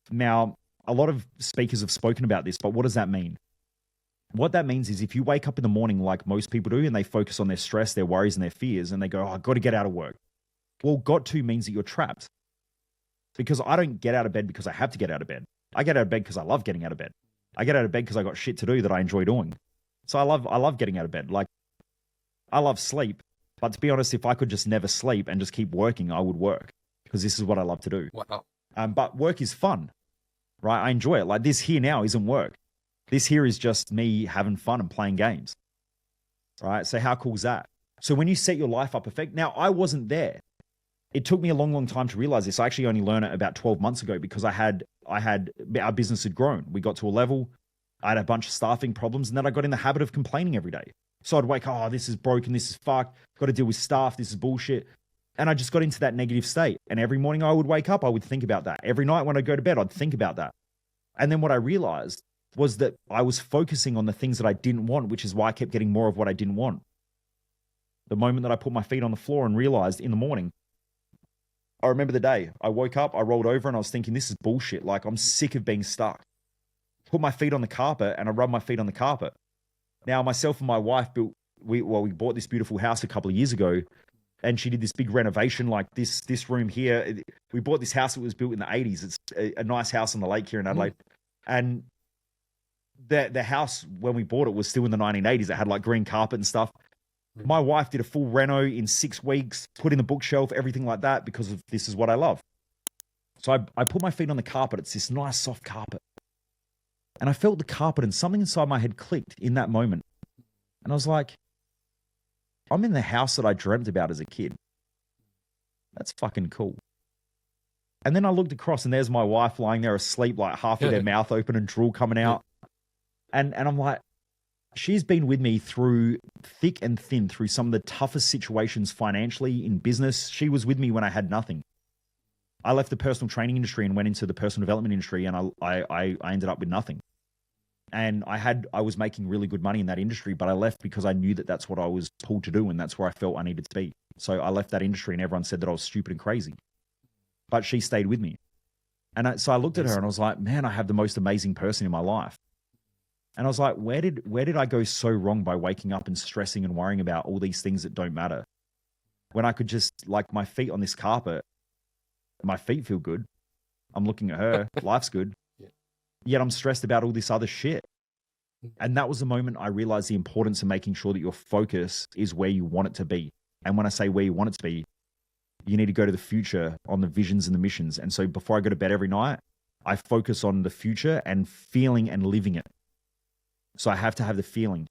Now, a lot of speakers have spoken about this, but what does that mean? What that means is if you wake up in the morning like most people do and they focus on their stress, their worries, and their fears, and they go, oh, I've got to get out of work. Well, got to means that you're trapped. Because I don't get out of bed because I have to get out of bed. I get out of bed because I love getting out of bed. I get out of bed because I got shit to do that I enjoy doing. So I love getting out of bed. Like, I love sleep. But to be honest, if I could just never sleep and just keep working, I would work because this is what I love to do. Wow. But work is fun, right? I enjoy it. Like this here now isn't work. This here is just me having fun and playing games, right? So how cool is that? So when you set your life up perfect, now I wasn't there. It took me a long, long time to realize this. I actually only learned it about 12 months ago because our business had grown. We got to a level, I had a bunch of staffing problems, and then I got in the habit of complaining every day. So I'd wake, oh, this is broken, this is fucked, got to deal with staff, this is bullshit. And I just got into that negative state. And every morning I would wake up, I would think about that. Every night when I go to bed, I'd think about that. And then what I realized was that I was focusing on the things that I didn't want, which is why I kept getting more of what I didn't want. The moment that I put my feet on the floor and realized in the morning, I remember the day I woke up, I rolled over and I was thinking, this is bullshit. Like I'm sick of being stuck. Put my feet on the carpet and I rubbed my feet on the carpet. Now myself and my wife built we bought this beautiful house a couple of years ago, and she did this big renovation, like this room here. We bought this house that was built in the 80s. It's a nice house on the lake here in Adelaide. And the house, when we bought it, was still in the 1980s. It had like green carpet and stuff. My wife did a full reno in 6 weeks, put in the bookshelf, everything like that, because of this is what I love. So I put my feet on the carpet. It's this nice soft carpet. And I felt the carpet, and something inside my head clicked in that moment. And I was like, I'm in the house that I dreamt about as a kid. That's fucking cool. And then I looked across, and there's my wife lying there asleep, like half with their mouth open and drool coming out. And I'm like, she's been with me through thick and thin, through some of the toughest situations financially, in business. She was with me when I had nothing. I left the personal training industry and went into the personal development industry, and I ended up with nothing. And I was making really good money in that industry, but I left because I knew that that's what I was pulled to do, and that's where I felt I needed to be. So I left that industry, and everyone said that I was stupid and crazy. But she stayed with me. And so I looked at her and I was like, man, I have the most amazing person in my life. And I was like, where did I go so wrong by waking up and stressing and worrying about all these things that don't matter? When I could just, like, my feet on this carpet, my feet feel good. I'm looking at her, life's good. Yet I'm stressed about all this other shit. And that was the moment I realized the importance of making sure that your focus is where you want it to be. And when I say where you want it to be, you need to go to the future on the visions and the missions. And so before I go to bed every night, I focus on the future and feeling and living it. So I have to have the feeling.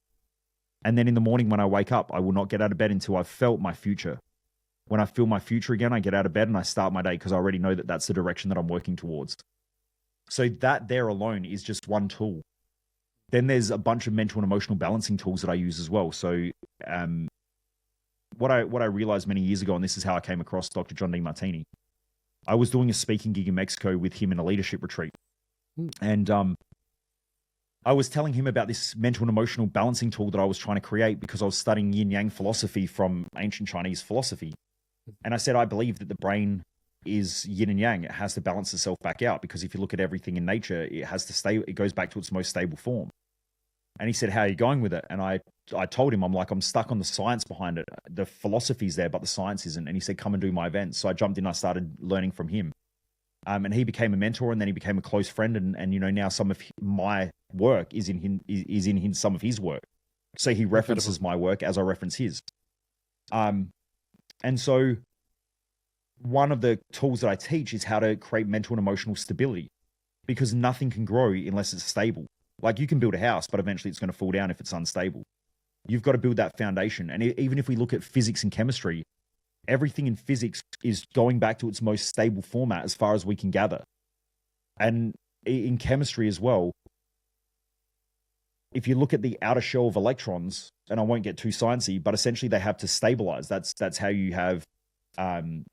And then in the morning when I wake up, I will not get out of bed until I've felt my future. When I feel my future again, I get out of bed and I start my day because I already know that that's the direction that I'm working towards. So that there alone is just one tool. Then there's a bunch of mental and emotional balancing tools that I use as well. So what I realized many years ago, and this is how I came across Dr. John Demartini, I was doing a speaking gig in Mexico with him in a leadership retreat. And I was telling him about this mental and emotional balancing tool that I was trying to create because I was studying yin-yang philosophy from ancient Chinese philosophy. And I said, I believe that the brain is yin and yang. It has to balance itself back out because if you look at everything in nature, it goes back to its most stable form. And he said, how are you going with it? And I told him, I'm stuck on the science behind it. The philosophy's there, but the science isn't. And he said, come and do my events. So I jumped in, I started learning from him. And he became a mentor, and then he became a close friend. And now some of my work is in some of his work. So he references my work as I reference his. And so one of the tools that I teach is how to create mental and emotional stability, because nothing can grow unless it's stable. Like you can build a house, but eventually it's going to fall down if it's unstable. You've got to build that foundation. And even if we look at physics and chemistry, everything in physics is going back to its most stable format as far as we can gather. And in chemistry as well, if you look at the outer shell of electrons, and I won't get too sciencey, but essentially they have to stabilize. That's how you have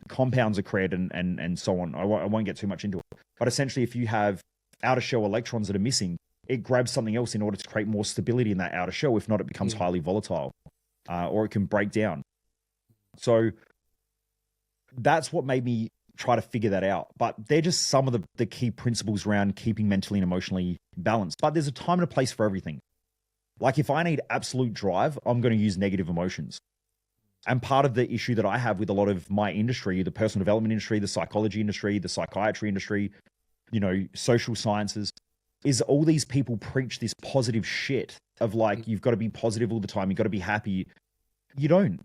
compounds are created and so on. I won't get too much into it. But essentially, if you have outer shell electrons that are missing, it grabs something else in order to create more stability in that outer shell. If not, it becomes highly volatile, or it can break down. So that's what made me try to figure that out. But they're just some of the key principles around keeping mentally and emotionally balanced. But there's a time and a place for everything. Like if I need absolute drive, I'm going to use negative emotions. And part of the issue that I have with a lot of my industry, the personal development industry, the psychology industry, the psychiatry industry, social sciences, is all these people preach this positive shit of like, you've got to be positive all the time. You've got to be happy. You don't.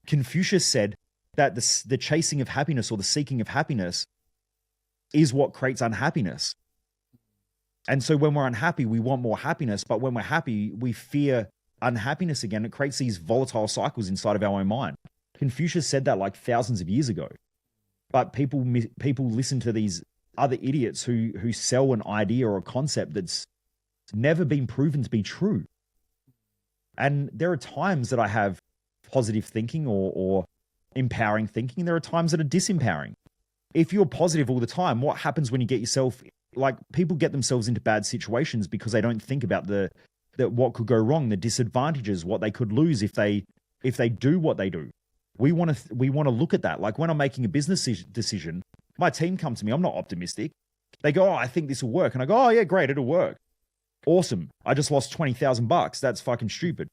Confucius said that the chasing of happiness or the seeking of happiness is what creates unhappiness. And so when we're unhappy, we want more happiness. But when we're happy, we fear unhappiness again. It creates these volatile cycles inside of our own mind. Confucius said that like thousands of years ago. But people listen to these other idiots who sell an idea or a concept that's never been proven to be true. And there are times that I have positive thinking or empowering thinking. There are times that are disempowering. If you're positive all the time, what happens when you get yourself, like people get themselves into bad situations because they don't think about what could go wrong, the disadvantages, what they could lose if they do what they do. We want to look at that. Like when I'm making a business decision, my team come to me. I'm not optimistic. They go, "Oh, I think this will work," and I go, "Oh yeah, great, it'll work. Awesome. I just lost $20,000. That's fucking stupid."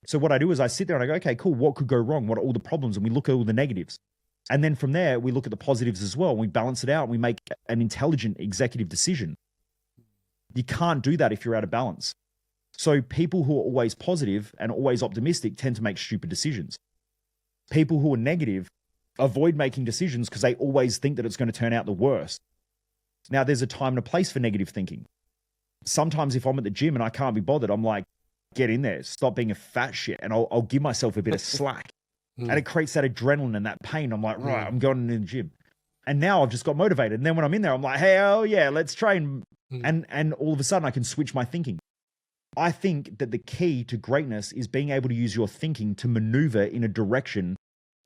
So what I do is I sit there and I go, okay, cool. What could go wrong? What are all the problems? And we look at all the negatives. And then from there, we look at the positives as well. And we balance it out and we make an intelligent executive decision. You can't do that if you're out of balance. So people who are always positive and always optimistic tend to make stupid decisions. People who are negative avoid making decisions because they always think that it's going to turn out the worst. Now, there's a time and a place for negative thinking. Sometimes if I'm at the gym and I can't be bothered, I'm like, get in there, stop being a fat shit, and I'll give myself a bit of slack. And it creates that adrenaline and that pain. I'm like, right, I'm going in the gym. And now I've just got motivated. And then when I'm in there, I'm like, hell yeah, let's train. And all of a sudden I can switch my thinking. I think that the key to greatness is being able to use your thinking to maneuver in a direction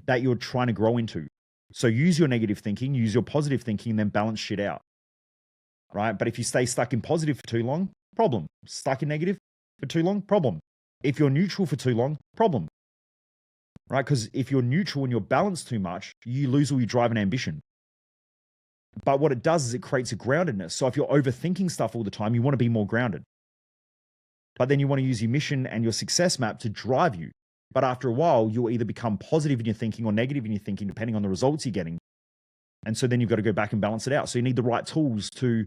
that you're trying to grow into. So use your negative thinking, use your positive thinking, and then balance shit out. Right? But if you stay stuck in positive for too long, problem. Stuck in negative for too long, problem. If you're neutral for too long, problem. Right? Because if you're neutral and you're balanced too much, you lose all your drive and ambition. But what it does is it creates a groundedness. So if you're overthinking stuff all the time, you want to be more grounded. But then you want to use your mission and your success map to drive you. But after a while, you'll either become positive in your thinking or negative in your thinking, depending on the results you're getting. And so then you've got to go back and balance it out. So you need the right tools to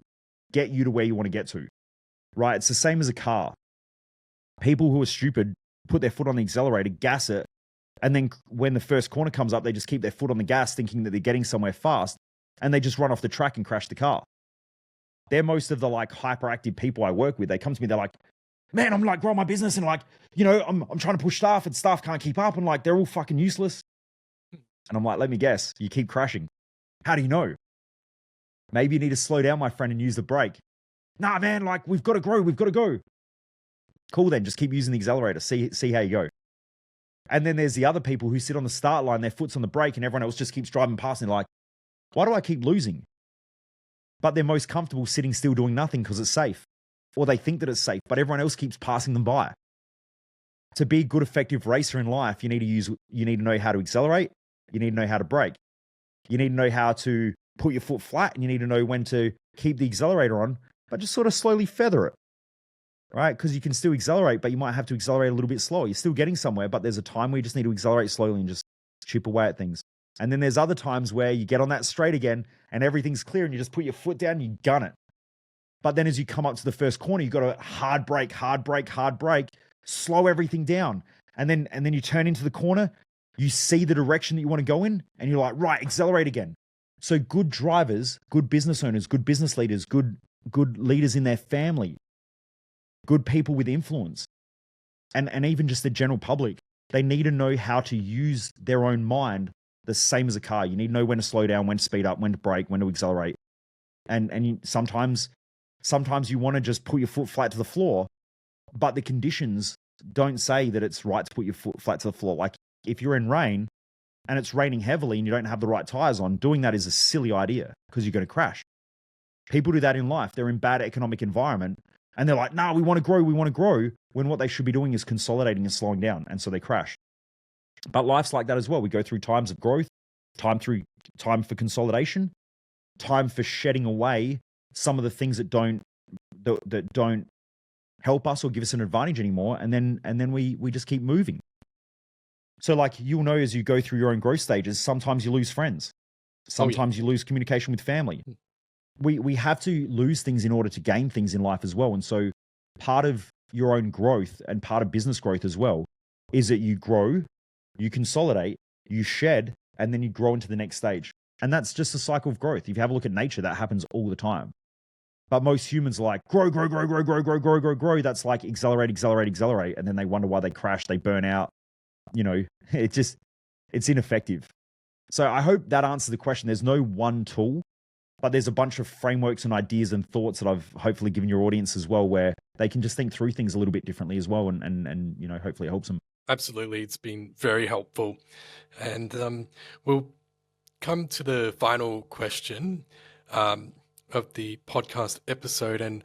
get you to where you want to get to. Right? It's the same as a car. People who are stupid put their foot on the accelerator, gas it, and then when the first corner comes up, they just keep their foot on the gas thinking that they're getting somewhere fast, and they just run off the track and crash the car. They're most of the like hyperactive people I work with. They come to me, they're like, man, I'm like growing my business and like, you know, I'm trying to push staff and staff can't keep up and like they're all fucking useless. And I'm like, let me guess, you keep crashing. How do you know? Maybe you need to slow down, my friend, and use the brake. Nah, man, like we've got to grow, we've got to go. Cool, then just keep using the accelerator. See how you go. And then there's the other people who sit on the start line, their foot's on the brake, and everyone else just keeps driving past and they're like, why do I keep losing? But they're most comfortable sitting still doing nothing because it's safe. Or they think that it's safe, but everyone else keeps passing them by. To be a good, effective racer in life, you need to know how to accelerate. You need to know how to brake. You need to know how to put your foot flat, and you need to know when to keep the accelerator on, but just sort of slowly feather it, right? Because you can still accelerate, but you might have to accelerate a little bit slower. You're still getting somewhere, but there's a time where you just need to accelerate slowly and just chip away at things. And then there's other times where you get on that straight again and everything's clear and you just put your foot down and you gun it. But then as you come up to the first corner, you've got to hard brake, slow everything down. And then you turn into the corner, you see the direction that you want to go in, and you're like, right, accelerate again. So good drivers, good business owners, good business leaders, good leaders in their family, good people with influence, and even just the general public, they need to know how to use their own mind the same as a car. You need to know when to slow down, when to speed up, when to brake, when to accelerate. And sometimes you want to just put your foot flat to the floor, but the conditions don't say that it's right to put your foot flat to the floor. Like if you're in rain and it's raining heavily and you don't have the right tires on, doing that is a silly idea because you're going to crash. People do that in life. They're in bad economic environment and they're like, nah, we want to grow, when what they should be doing is consolidating and slowing down. And so they crash. But life's like that as well. We go through times of growth, time for consolidation, time for shedding away some of the things that don't help us or give us an advantage anymore. And then we just keep moving. So like you'll know as you go through your own growth stages, sometimes you lose friends. Sometimes you lose communication with family. We have to lose things in order to gain things in life as well. And so part of your own growth and part of business growth as well is that you grow, you consolidate, you shed, and then you grow into the next stage. And that's just a cycle of growth. If you have a look at nature, that happens all the time. But most humans are like, grow. That's like accelerate. And then they wonder why they crash, they burn out. You know, it's ineffective. So I hope that answers the question. There's no one tool, but there's a bunch of frameworks and ideas and thoughts that I've hopefully given your audience as well, where they can just think through things a little bit differently as well. And you know, hopefully it helps them. Absolutely. It's been very helpful. And we'll come to the final question of the podcast episode. And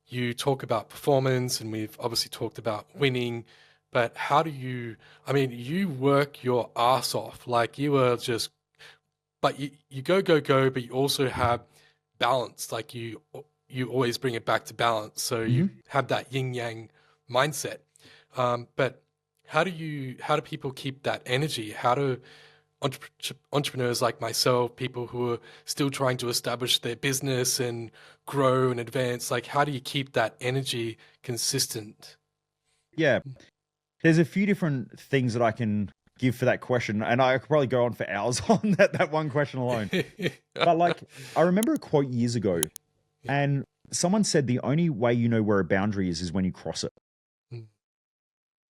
you talk about performance, and we've obviously talked about winning. But how do you work your ass off. Like you are just, but you go, but you also have balance. Like you always bring it back to balance. So you have that yin yang mindset. But how do people keep that energy? How do entrepreneurs like myself, people who are still trying to establish their business and grow and advance, like how do you keep that energy consistent? Yeah, there's a few different things that I can give for that question, and I could probably go on for hours on that one question alone. But like, I remember a quote years ago, and someone said the only way you know where a boundary is when you cross it. Mm.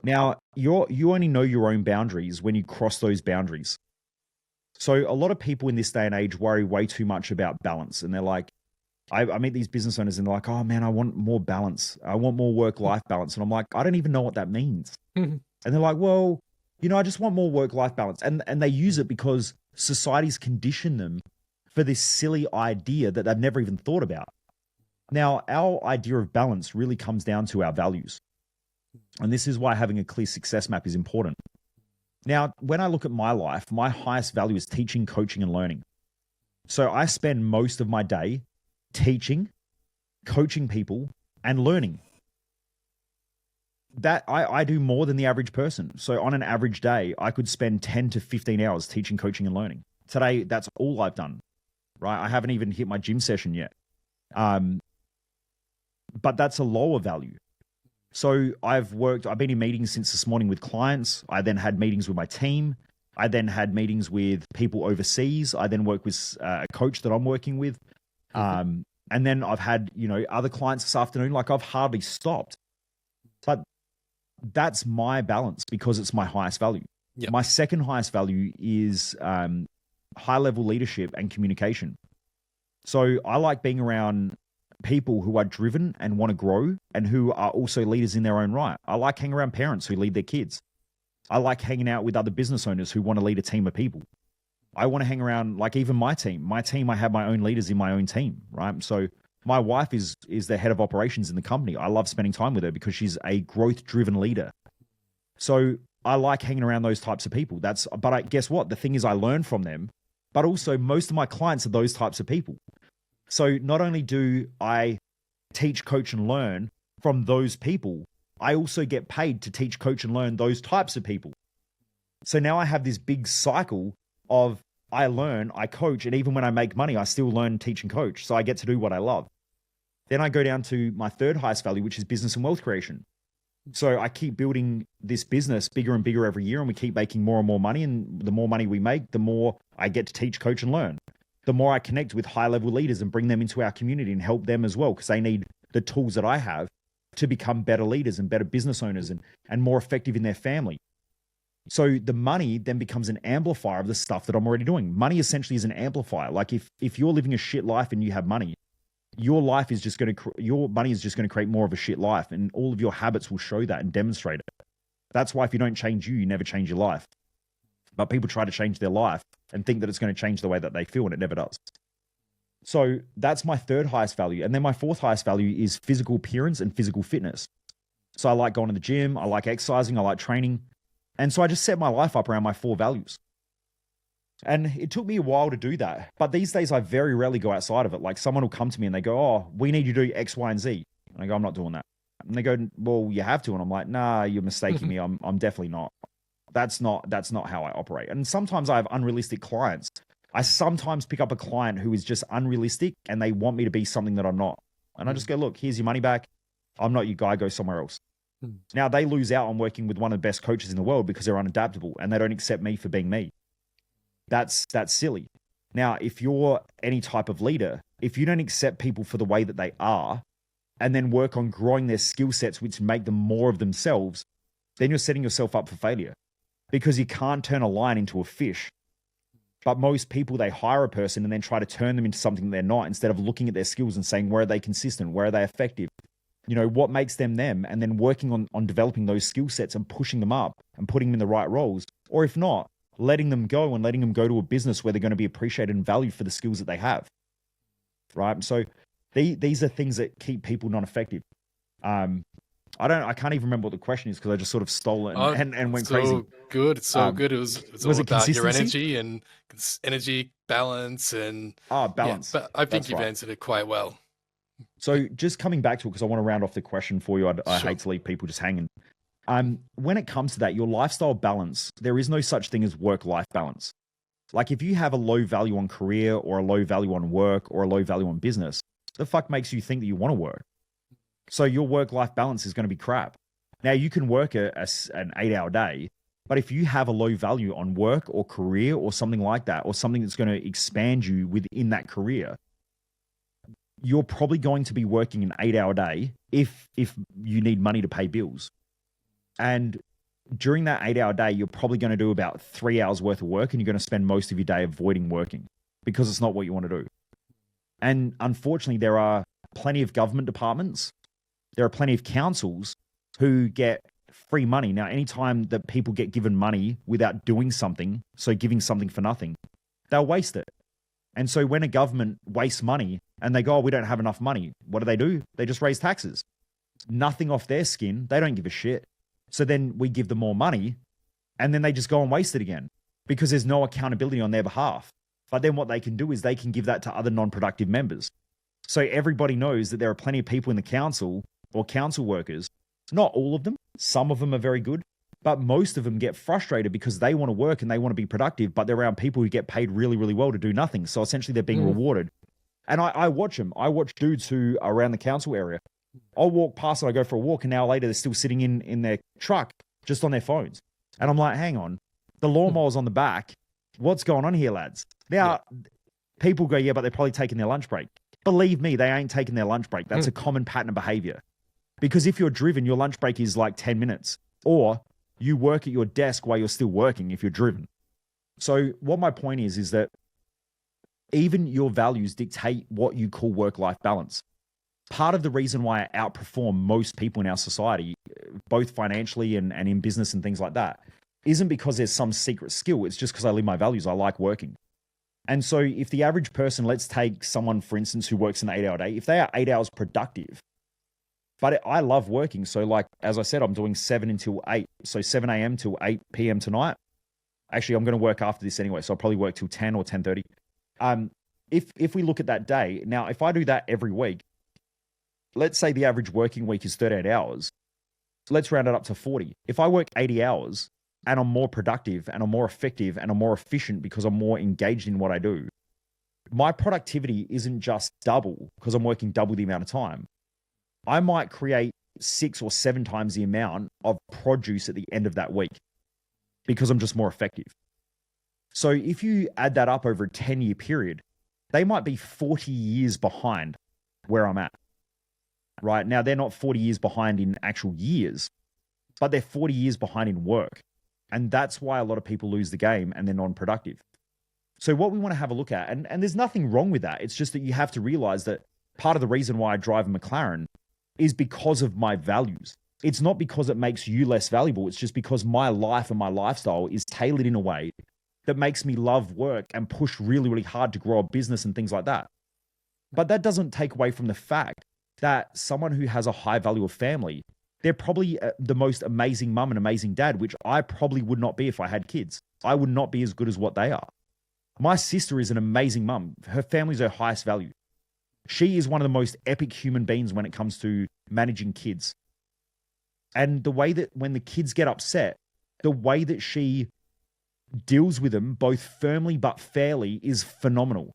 Now, you only know your own boundaries when you cross those boundaries. So a lot of people in this day and age worry way too much about balance, and they're like, I meet these business owners and they're like, oh man, I want more balance. I want more work-life balance. And I'm like, I don't even know what that means. And they're like, well, I just want more work-life balance. And they use it because society's conditioned them for this silly idea that they've never even thought about. Now, our idea of balance really comes down to our values. And this is why having a clear success map is important. Now, when I look at my life, my highest value is teaching, coaching, and learning. So I spend most of my day teaching, coaching people, and learning. That I do more than the average person. So on an average day, I could spend 10 to 15 hours teaching, coaching, and learning. Today, that's all I've done, right? I haven't even hit my gym session yet. But that's a lower value. So I've been in meetings since this morning with clients. I then had meetings with my team. I then had meetings with people overseas. I then work with a coach that I'm working with. And then I've had, other clients this afternoon. Like, I've hardly stopped. But that's my balance because it's my highest value. Yep. My second highest value is high level leadership and communication. So I like being around people who are driven and want to grow and who are also leaders in their own right. I like hanging around parents who lead their kids. I like hanging out with other business owners who want to lead a team of people. I want to hang around, like, even my team. I have my own leaders in my own team, right? So my wife is the head of operations in the company. I love spending time with her because she's a growth-driven leader. So I like hanging around those types of people. Guess what? The thing is, I learn from them, but also most of my clients are those types of people. So not only do I teach, coach, and learn from those people, I also get paid to teach, coach, and learn those types of people. So now I have this big cycle of I learn, I coach, and even when I make money, I still learn, teach, and coach. So I get to do what I love. Then I go down to my third highest value, which is business and wealth creation. So I keep building this business bigger and bigger every year, and we keep making more and more money. And the more money we make, the more I get to teach, coach, and learn. The more I connect with high-level leaders and bring them into our community and help them as well, because they need the tools that I have to become better leaders and better business owners and more effective in their family. So the money then becomes an amplifier of the stuff that I'm already doing. Money essentially is an amplifier. Like if you're living a shit life and you have money, your money is just going to create more of a shit life, and all of your habits will show that and demonstrate it. That's why if you don't change you never change your life. But people try to change their life and think that it's going to change the way that they feel, and it never does. So that's my third highest value. And then my fourth highest value is physical appearance and physical fitness. So I like going to the gym, I like exercising, I like training. And so I just set my life up around my four values. And it took me a while to do that. But these days I very rarely go outside of it. Like, someone will come to me and they go, oh, we need you to do X, Y, and Z. And I go, I'm not doing that. And they go, well, you have to. And I'm like, nah, you're mistaking me. I'm definitely not. That's not how I operate. And sometimes I have unrealistic clients. I sometimes pick up a client who is just unrealistic and they want me to be something that I'm not. And I just go, look, here's your money back. I'm not your guy, go somewhere else. Now they lose out on working with one of the best coaches in the world because they're unadaptable and they don't accept me for being me. That's silly. Now, if you're any type of leader, if you don't accept people for the way that they are and then work on growing their skill sets, which make them more of themselves, then you're setting yourself up for failure. Because you can't turn a lion into a fish. But most people, they hire a person and then try to turn them into something they're not, instead of looking at their skills and saying, where are they consistent? Where are they effective? What makes them them? And then working on developing those skill sets and pushing them up and putting them in the right roles. Or if not, letting them go to a business where they're going to be appreciated and valued for the skills that they have. Right? So these are things that keep people not effective. I can't even remember what the question is because I just sort of stole it and went crazy. Good. It's so good. It was all about your energy and energy balance and balance. Yeah, but I think you've answered it quite well. So just coming back to it, because I want to round off the question for you. I hate to leave people just hanging. When it comes to that, your lifestyle balance, there is no such thing as work-life balance. Like if you have a low value on career or a low value on work or a low value on business, the fuck makes you think that you want to work? So your work-life balance is going to be crap. Now you can work an 8-hour day, but if you have a low value on work or career or something like that, or something that's going to expand you within that career, you're probably going to be working an 8-hour day if you need money to pay bills. And during that 8-hour day, you're probably going to do about 3 hours worth of work, and you're going to spend most of your day avoiding working because it's not what you want to do. And unfortunately, there are plenty of government departments, there are plenty of councils who get free money. Now, anytime that people get given money without doing something, so giving something for nothing, they'll waste it. And so when a government wastes money and they go, oh, we don't have enough money, what do? They just raise taxes. Nothing off their skin. They don't give a shit. So then we give them more money and then they just go and waste it again because there's no accountability on their behalf. But then what they can do is they can give that to other non-productive members. So everybody knows that there are plenty of people in the council or council workers, not all of them, some of them are very good, but most of them get frustrated because they want to work and they want to be productive, but they're around people who get paid really, really well to do nothing. So essentially they're being rewarded. And I watch them. I watch dudes who are around the council area. I'll walk past and I go for a walk, and an hour later they're still sitting in their truck just on their phones. And I'm like, hang on, the lawnmower's on the back. What's going on here, lads? Now, people go, yeah, but they're probably taking their lunch break. Believe me, they ain't taking their lunch break. That's a common pattern of behavior. Because if you're driven, your lunch break is like 10 minutes. Or you work at your desk while you're still working if you're driven. So what my point is that even your values dictate what you call work-life balance. Part of the reason why I outperform most people in our society, both financially and in business and things like that, isn't because there's some secret skill. It's just because I live my values. I like working. And so if the average person, let's take someone, for instance, who works an 8-hour day, if they are 8 hours productive, but I love working. So like, as I said, I'm doing 7 until 8. So 7 a.m. till 8 p.m. tonight. Actually, I'm going to work after this anyway. So I'll probably work till 10 or 10:30. If we look at that day, now, if I do that every week, let's say the average working week is 38 hours. So let's round it up to 40. If I work 80 hours and I'm more productive and I'm more effective and I'm more efficient because I'm more engaged in what I do, my productivity isn't just double because I'm working double the amount of time. I might create 6 or 7 times the amount of produce at the end of that week because I'm just more effective. So if you add that up over a 10-year period, they might be 40 years behind where I'm at. Right now, they're not 40 years behind in actual years, but they're 40 years behind in work. And that's why a lot of people lose the game and they're non-productive. So what we want to have a look at, and there's nothing wrong with that. It's just that you have to realize that part of the reason why I drive a McLaren is because of my values. It's not because it makes you less valuable. It's just because my life and my lifestyle is tailored in a way that makes me love work and push really, really hard to grow a business and things like that. But that doesn't take away from the fact that someone who has a high value of family, they're probably the most amazing mum and amazing dad, which I probably would not be if I had kids. I would not be as good as what they are. My sister is an amazing mum. Her family's her highest value. She is one of the most epic human beings when it comes to managing kids. And the way that when the kids get upset, the way that she deals with them both firmly but fairly is phenomenal.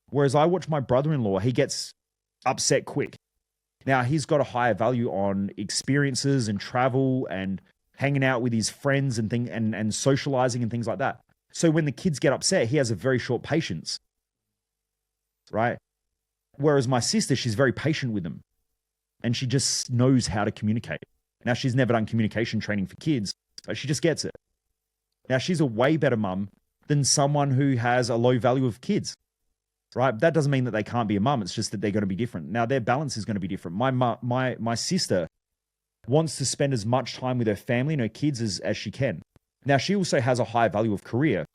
Whereas I watch my brother-in-law, he gets upset quick. Now, he's got a higher value on experiences and travel and hanging out with his friends and and socializing and things like that. So when the kids get upset, he has a very short patience, right? Whereas my sister, she's very patient with them and she just knows how to communicate. Now, she's never done communication training for kids, but she just gets it. Now, she's a way better mum than someone who has a low value of kids, right? That doesn't mean that they can't be a mum. It's just that they're going to be different. Now, their balance is going to be different. My sister wants to spend as much time with her family and her kids as she can. Now, she also has a high value of career.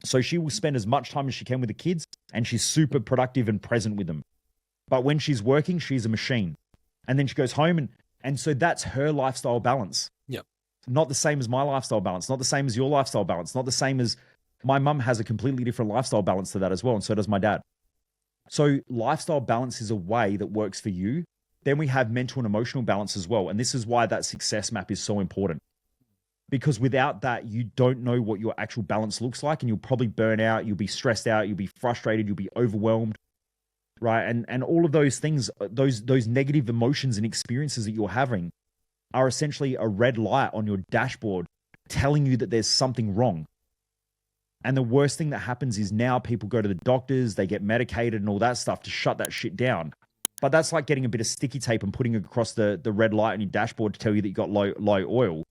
So she will spend as much time as she can with the kids and she's super productive and present with them. But when she's working, she's a machine. And then she goes home and so that's her lifestyle balance. Yep. Not the same as my lifestyle balance, not the same as your lifestyle balance, not the same as my mum has a completely different lifestyle balance to that as well. And so does my dad. So lifestyle balance is a way that works for you. Then we have mental and emotional balance as well. And this is why that success map is so important. Because without that, you don't know what your actual balance looks like, and you'll probably burn out, you'll be stressed out, you'll be frustrated, you'll be overwhelmed, right? And all of those things, those negative emotions and experiences that you're having are essentially a red light on your dashboard telling you that there's something wrong. And the worst thing that happens is now people go to the doctors, they get medicated and all that stuff to shut that shit down. But that's like getting a bit of sticky tape and putting it across the red light on your dashboard to tell you that you got low oil.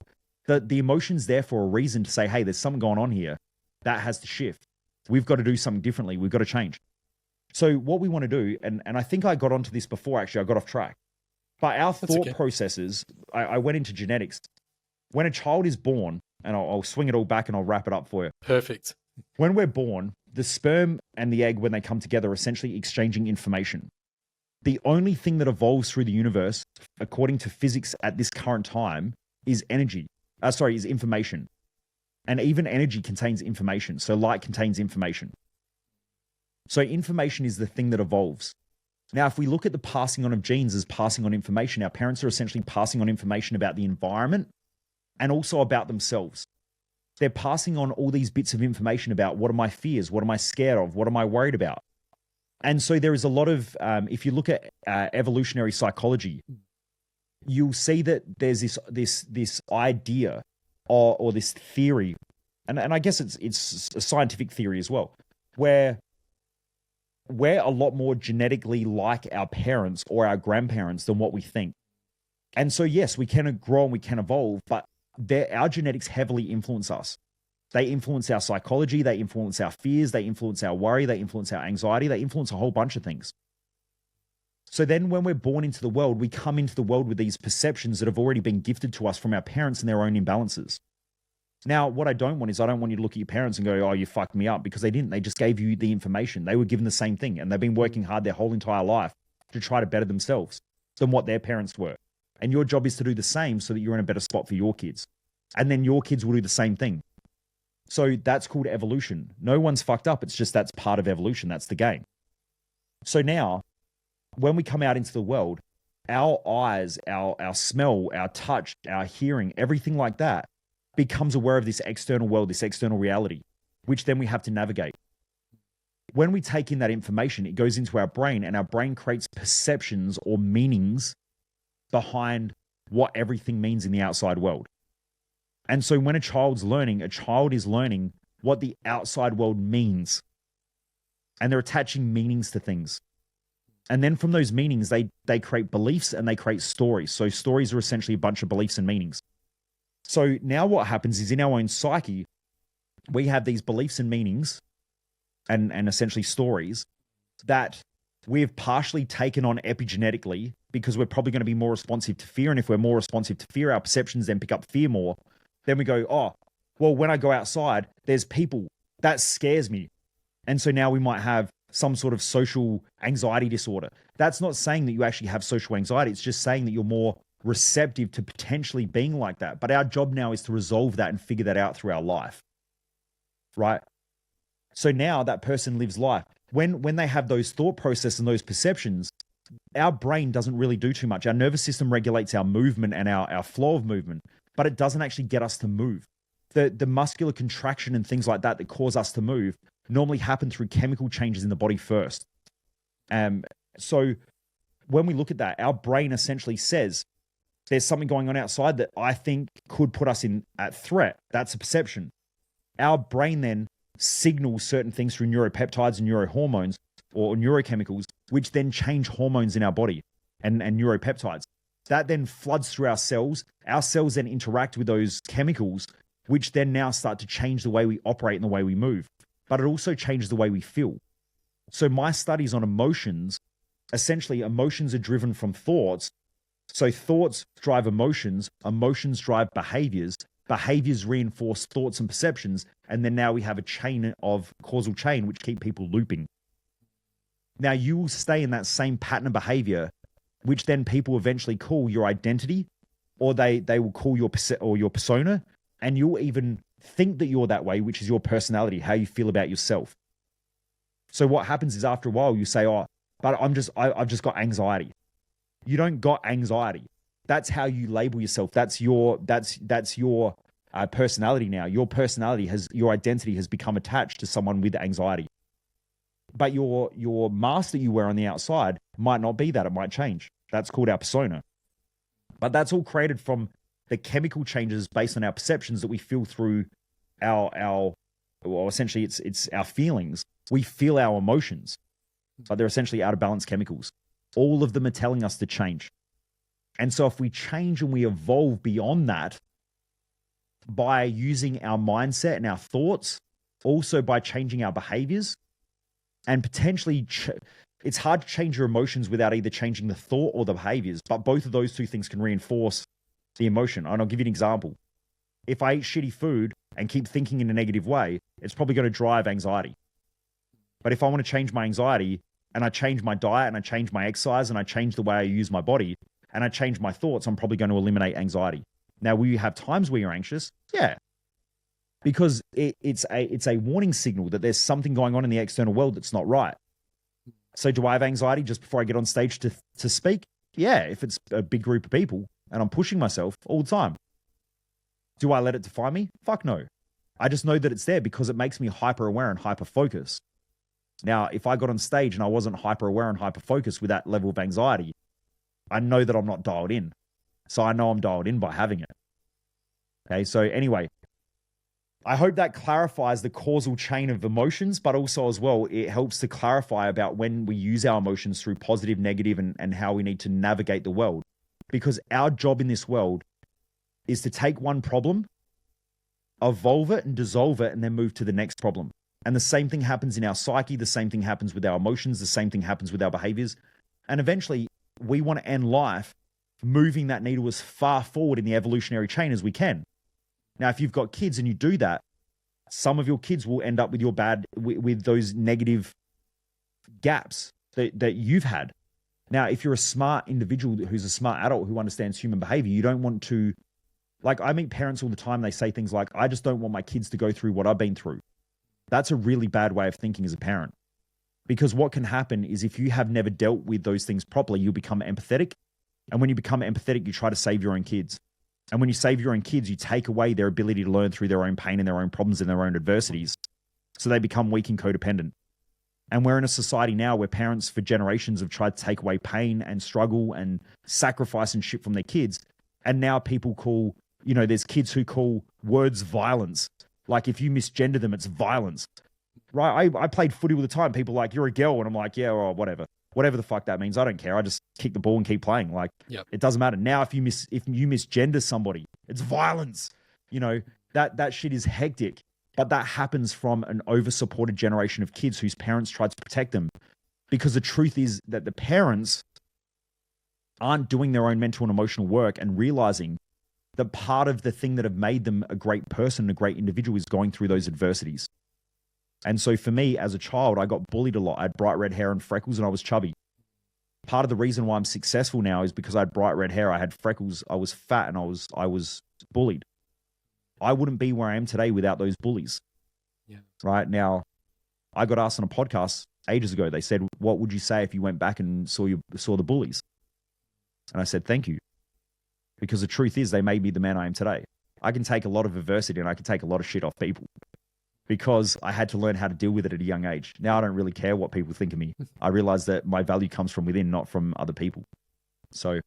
The emotion's there for a reason to say, hey, there's something going on here. That has to shift. We've got to do something differently. We've got to change. So what we want to do, and I think I got onto this before, actually, I got off track. But our thought processes, I went into genetics. When a child is born, and I'll swing it all back and I'll wrap it up for you. Perfect. When we're born, the sperm and the egg, when they come together, are essentially exchanging information. The only thing that evolves through the universe, according to physics at this current time, is is information. And even energy contains information. So light contains information. So information is the thing that evolves. Now, if we look at the passing on of genes as passing on information, our parents are essentially passing on information about the environment and also about themselves. They're passing on all these bits of information about what are my fears, what am I scared of, what am I worried about. And so there is a lot of, if you look at evolutionary psychology, you'll see that there's this idea or this theory, and I guess it's a scientific theory as well, where we're a lot more genetically like our parents or our grandparents than what we think. And so, yes, we can grow and we can evolve, but our genetics heavily influence us. They influence our psychology, they influence our fears, they influence our worry, they influence our anxiety, they influence a whole bunch of things. So then when we're born into the world, we come into the world with these perceptions that have already been gifted to us from our parents and their own imbalances. Now, what I don't want you to look at your parents and go, oh, you fucked me up, because they didn't. They just gave you the information. They were given the same thing, and they've been working hard their whole entire life to try to better themselves than what their parents were. And your job is to do the same so that you're in a better spot for your kids. And then your kids will do the same thing. So that's called evolution. No one's fucked up. It's just that's part of evolution. That's the game. So now, when we come out into the world, our eyes, our smell, our touch, our hearing, everything like that becomes aware of this external world, this external reality, which then we have to navigate. When we take in that information, it goes into our brain, and our brain creates perceptions or meanings behind what everything means in the outside world. And so when a child is learning what the outside world means, and they're attaching meanings to things. And then from those meanings, they create beliefs and they create stories. So stories are essentially a bunch of beliefs and meanings. So now what happens is in our own psyche, we have these beliefs and meanings and essentially stories that we've partially taken on epigenetically because we're probably going to be more responsive to fear. And if we're more responsive to fear, our perceptions then pick up fear more. Then we go, oh, well, when I go outside, there's people. That scares me. And so now we might have some sort of social anxiety disorder. That's not saying that you actually have social anxiety. It's just saying that you're more receptive to potentially being like that. But our job now is to resolve that and figure that out through our life, right? So now that person lives life. When they have those thought processes and those perceptions, our brain doesn't really do too much. Our nervous system regulates our movement and our flow of movement, but it doesn't actually get us to move. The muscular contraction and things like that cause us to move normally happen through chemical changes in the body first. So when we look at that, our brain essentially says, there's something going on outside that I think could put us at threat. That's a perception. Our brain then signals certain things through neuropeptides and neurohormones or neurochemicals, which then change hormones in our body and neuropeptides. That then floods through our cells. Our cells then interact with those chemicals, which then now start to change the way we operate and the way we move. But it also changes the way we feel. So my studies on emotions, essentially emotions are driven from thoughts. So thoughts drive emotions drive behaviors reinforce thoughts and perceptions, and then now we have a causal chain which keep people looping. Now you will stay in that same pattern of behavior, which then people eventually call your identity, or they will call your persona, and you'll even think that you're that way, which is your personality, how you feel about yourself. So what happens is after a while you say, oh, but I've just got anxiety. You don't got anxiety. That's how you label yourself. That's your personality now. Your your identity has become attached to someone with anxiety. But your mask that you wear on the outside might not be that. It might change. That's called our persona. But that's all created from the chemical changes based on our perceptions that we feel through well, essentially it's our feelings. We feel our emotions, but they're essentially out of balance chemicals. All of them are telling us to change. And so if we change and we evolve beyond that by using our mindset and our thoughts, also by changing our behaviors, and potentially it's hard to change your emotions without either changing the thought or the behaviors, but both of those two things can reinforce the emotion. And I'll give you an example. If I eat shitty food and keep thinking in a negative way, it's probably going to drive anxiety. But if I want to change my anxiety and I change my diet and I change my exercise and I change the way I use my body and I change my thoughts, I'm probably going to eliminate anxiety. Now, will you have times where you're anxious? Yeah. Because it's a warning signal that there's something going on in the external world that's not right. So do I have anxiety just before I get on stage to speak? Yeah, if it's a big group of people and I'm pushing myself all the time. Do I let it define me? Fuck no. I just know that it's there because it makes me hyper aware and hyper focused. Now, if I got on stage and I wasn't hyper aware and hyper focused with that level of anxiety, I know that I'm not dialed in. So I know I'm dialed in by having it. Okay, so anyway, I hope that clarifies the causal chain of emotions, but also as well, it helps to clarify about when we use our emotions through positive, negative, and how we need to navigate the world. Because our job in this world is to take one problem, evolve it and dissolve it, and then move to the next problem. And the same thing happens in our psyche. The same thing happens with our emotions. The same thing happens with our behaviors. And eventually, we want to end life moving that needle as far forward in the evolutionary chain as we can. Now, if you've got kids and you do that, some of your kids will end up with with those negative gaps that you've had. Now, if you're a smart individual who's a smart adult who understands human behavior, you don't want to, like, I meet parents all the time. They say things like, I just don't want my kids to go through what I've been through. That's a really bad way of thinking as a parent. Because what can happen is if you have never dealt with those things properly, you'll become empathetic. And when you become empathetic, you try to save your own kids. And when you save your own kids, you take away their ability to learn through their own pain and their own problems and their own adversities. So they become weak and codependent. And we're in a society now where parents for generations have tried to take away pain and struggle and sacrifice and shit from their kids. And now people call, there's kids who call words violence. Like if you misgender them, it's violence. Right? I played footy all the time. People are like, you're a girl. And I'm like, yeah, or whatever. Whatever the fuck that means. I don't care. I just kick the ball and keep playing. Like, yep. It doesn't matter. Now, if you misgender somebody, it's violence. That shit is hectic. But that happens from an over-supported generation of kids whose parents tried to protect them. Because the truth is that the parents aren't doing their own mental and emotional work and realizing that part of the thing that have made them a great person, a great individual, is going through those adversities. And so for me, as a child, I got bullied a lot. I had bright red hair and freckles and I was chubby. Part of the reason why I'm successful now is because I had bright red hair, I had freckles, I was fat, and I was bullied. I wouldn't be where I am today without those bullies. Yeah. Right now, I got asked on a podcast ages ago. They said, what would you say if you went back and saw the bullies? And I said, thank you. Because the truth is they made me the man I am today. I can take a lot of adversity and I can take a lot of shit off people because I had to learn how to deal with it at a young age. Now I don't really care what people think of me. I realize that my value comes from within, not from other people. So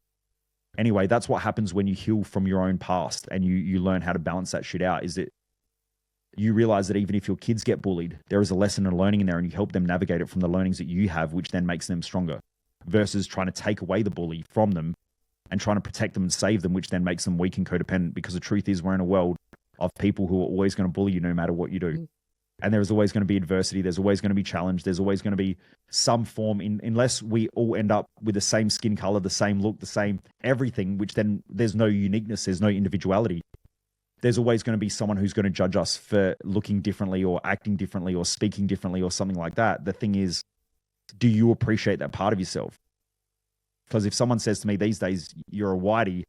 anyway, that's what happens when you heal from your own past and you learn how to balance that shit out, is that you realize that even if your kids get bullied, there is a lesson and learning in there and you help them navigate it from the learnings that you have, which then makes them stronger, versus trying to take away the bully from them and trying to protect them and save them, which then makes them weak and codependent. Because the truth is we're in a world of people who are always going to bully you no matter what you do. And there's always going to be adversity. There's always going to be challenge. There's always going to be some form, unless we all end up with the same skin color, the same look, the same everything, which then there's no uniqueness, there's no individuality. There's always going to be someone who's going to judge us for looking differently or acting differently or speaking differently or something like that. The thing is, do you appreciate that part of yourself? Because if someone says to me these days, you're a whitey,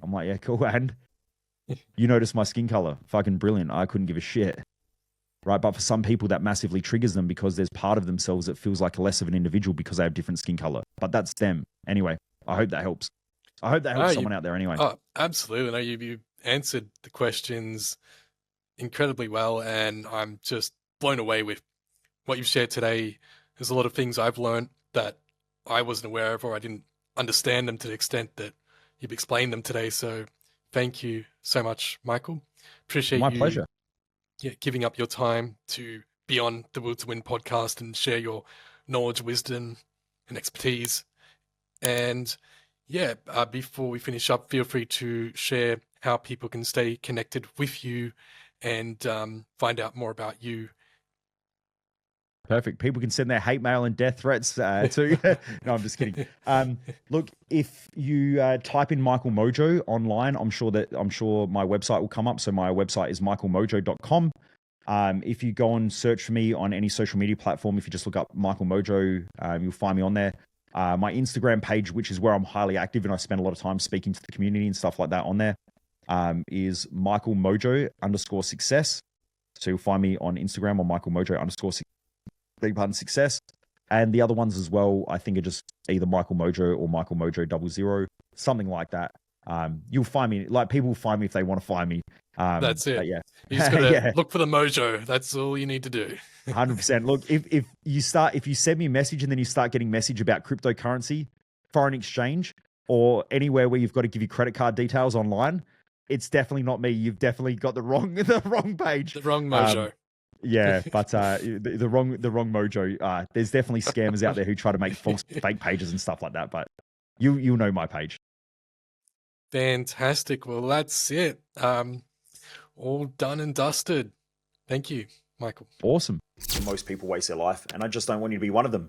I'm like, yeah, cool. And you notice my skin color, fucking brilliant. I couldn't give a shit. Right. But for some people that massively triggers them because there's part of themselves that feels like less of an individual because they have different skin color. But that's them. Anyway, I hope that helps. I hope that helps someone out there anyway. Oh, absolutely. No, you answered the questions incredibly well, and I'm just blown away with what you've shared today. There's a lot of things I've learned that I wasn't aware of, or I didn't understand them to the extent that you've explained them today. So thank you so much, Michael. Appreciate My you pleasure. giving up your time to be on the Will to Win podcast and share your knowledge, wisdom, and expertise. And yeah, before we finish up, feel free to share how people can stay connected with you and find out more about you. Perfect. People can send their hate mail and death threats too. No, I'm just kidding. Look, if you type in Michael Mojo online, I'm sure my website will come up. So my website is michaelmojo.com. If you go and search for me on any social media platform, if you just look up Michael Mojo, you'll find me on there. My Instagram page, which is where I'm highly active and I spend a lot of time speaking to the community and stuff like that on there, is Michael Mojo _success. So you'll find me on Instagram on Michael Mojo _success. And the other ones as well, I think are just either Michael Mojo or Michael Mojo 00, something like that. You'll find me, like people will find me if they want to find me. That's it. Yeah. You just gotta look for the mojo. That's all you need to do. 100%. Look, if you send me a message and then you start getting message about cryptocurrency, foreign exchange, or anywhere where you've got to give your credit card details online, it's definitely not me. You've definitely got the wrong page. The wrong mojo. Yeah, but the wrong mojo. There's definitely scammers out there who try to make false fake pages and stuff like that. But you'll know my page. Fantastic. Well, that's it. All done and dusted. Thank you, Michael. Awesome. Most people waste their life, and I just don't want you to be one of them.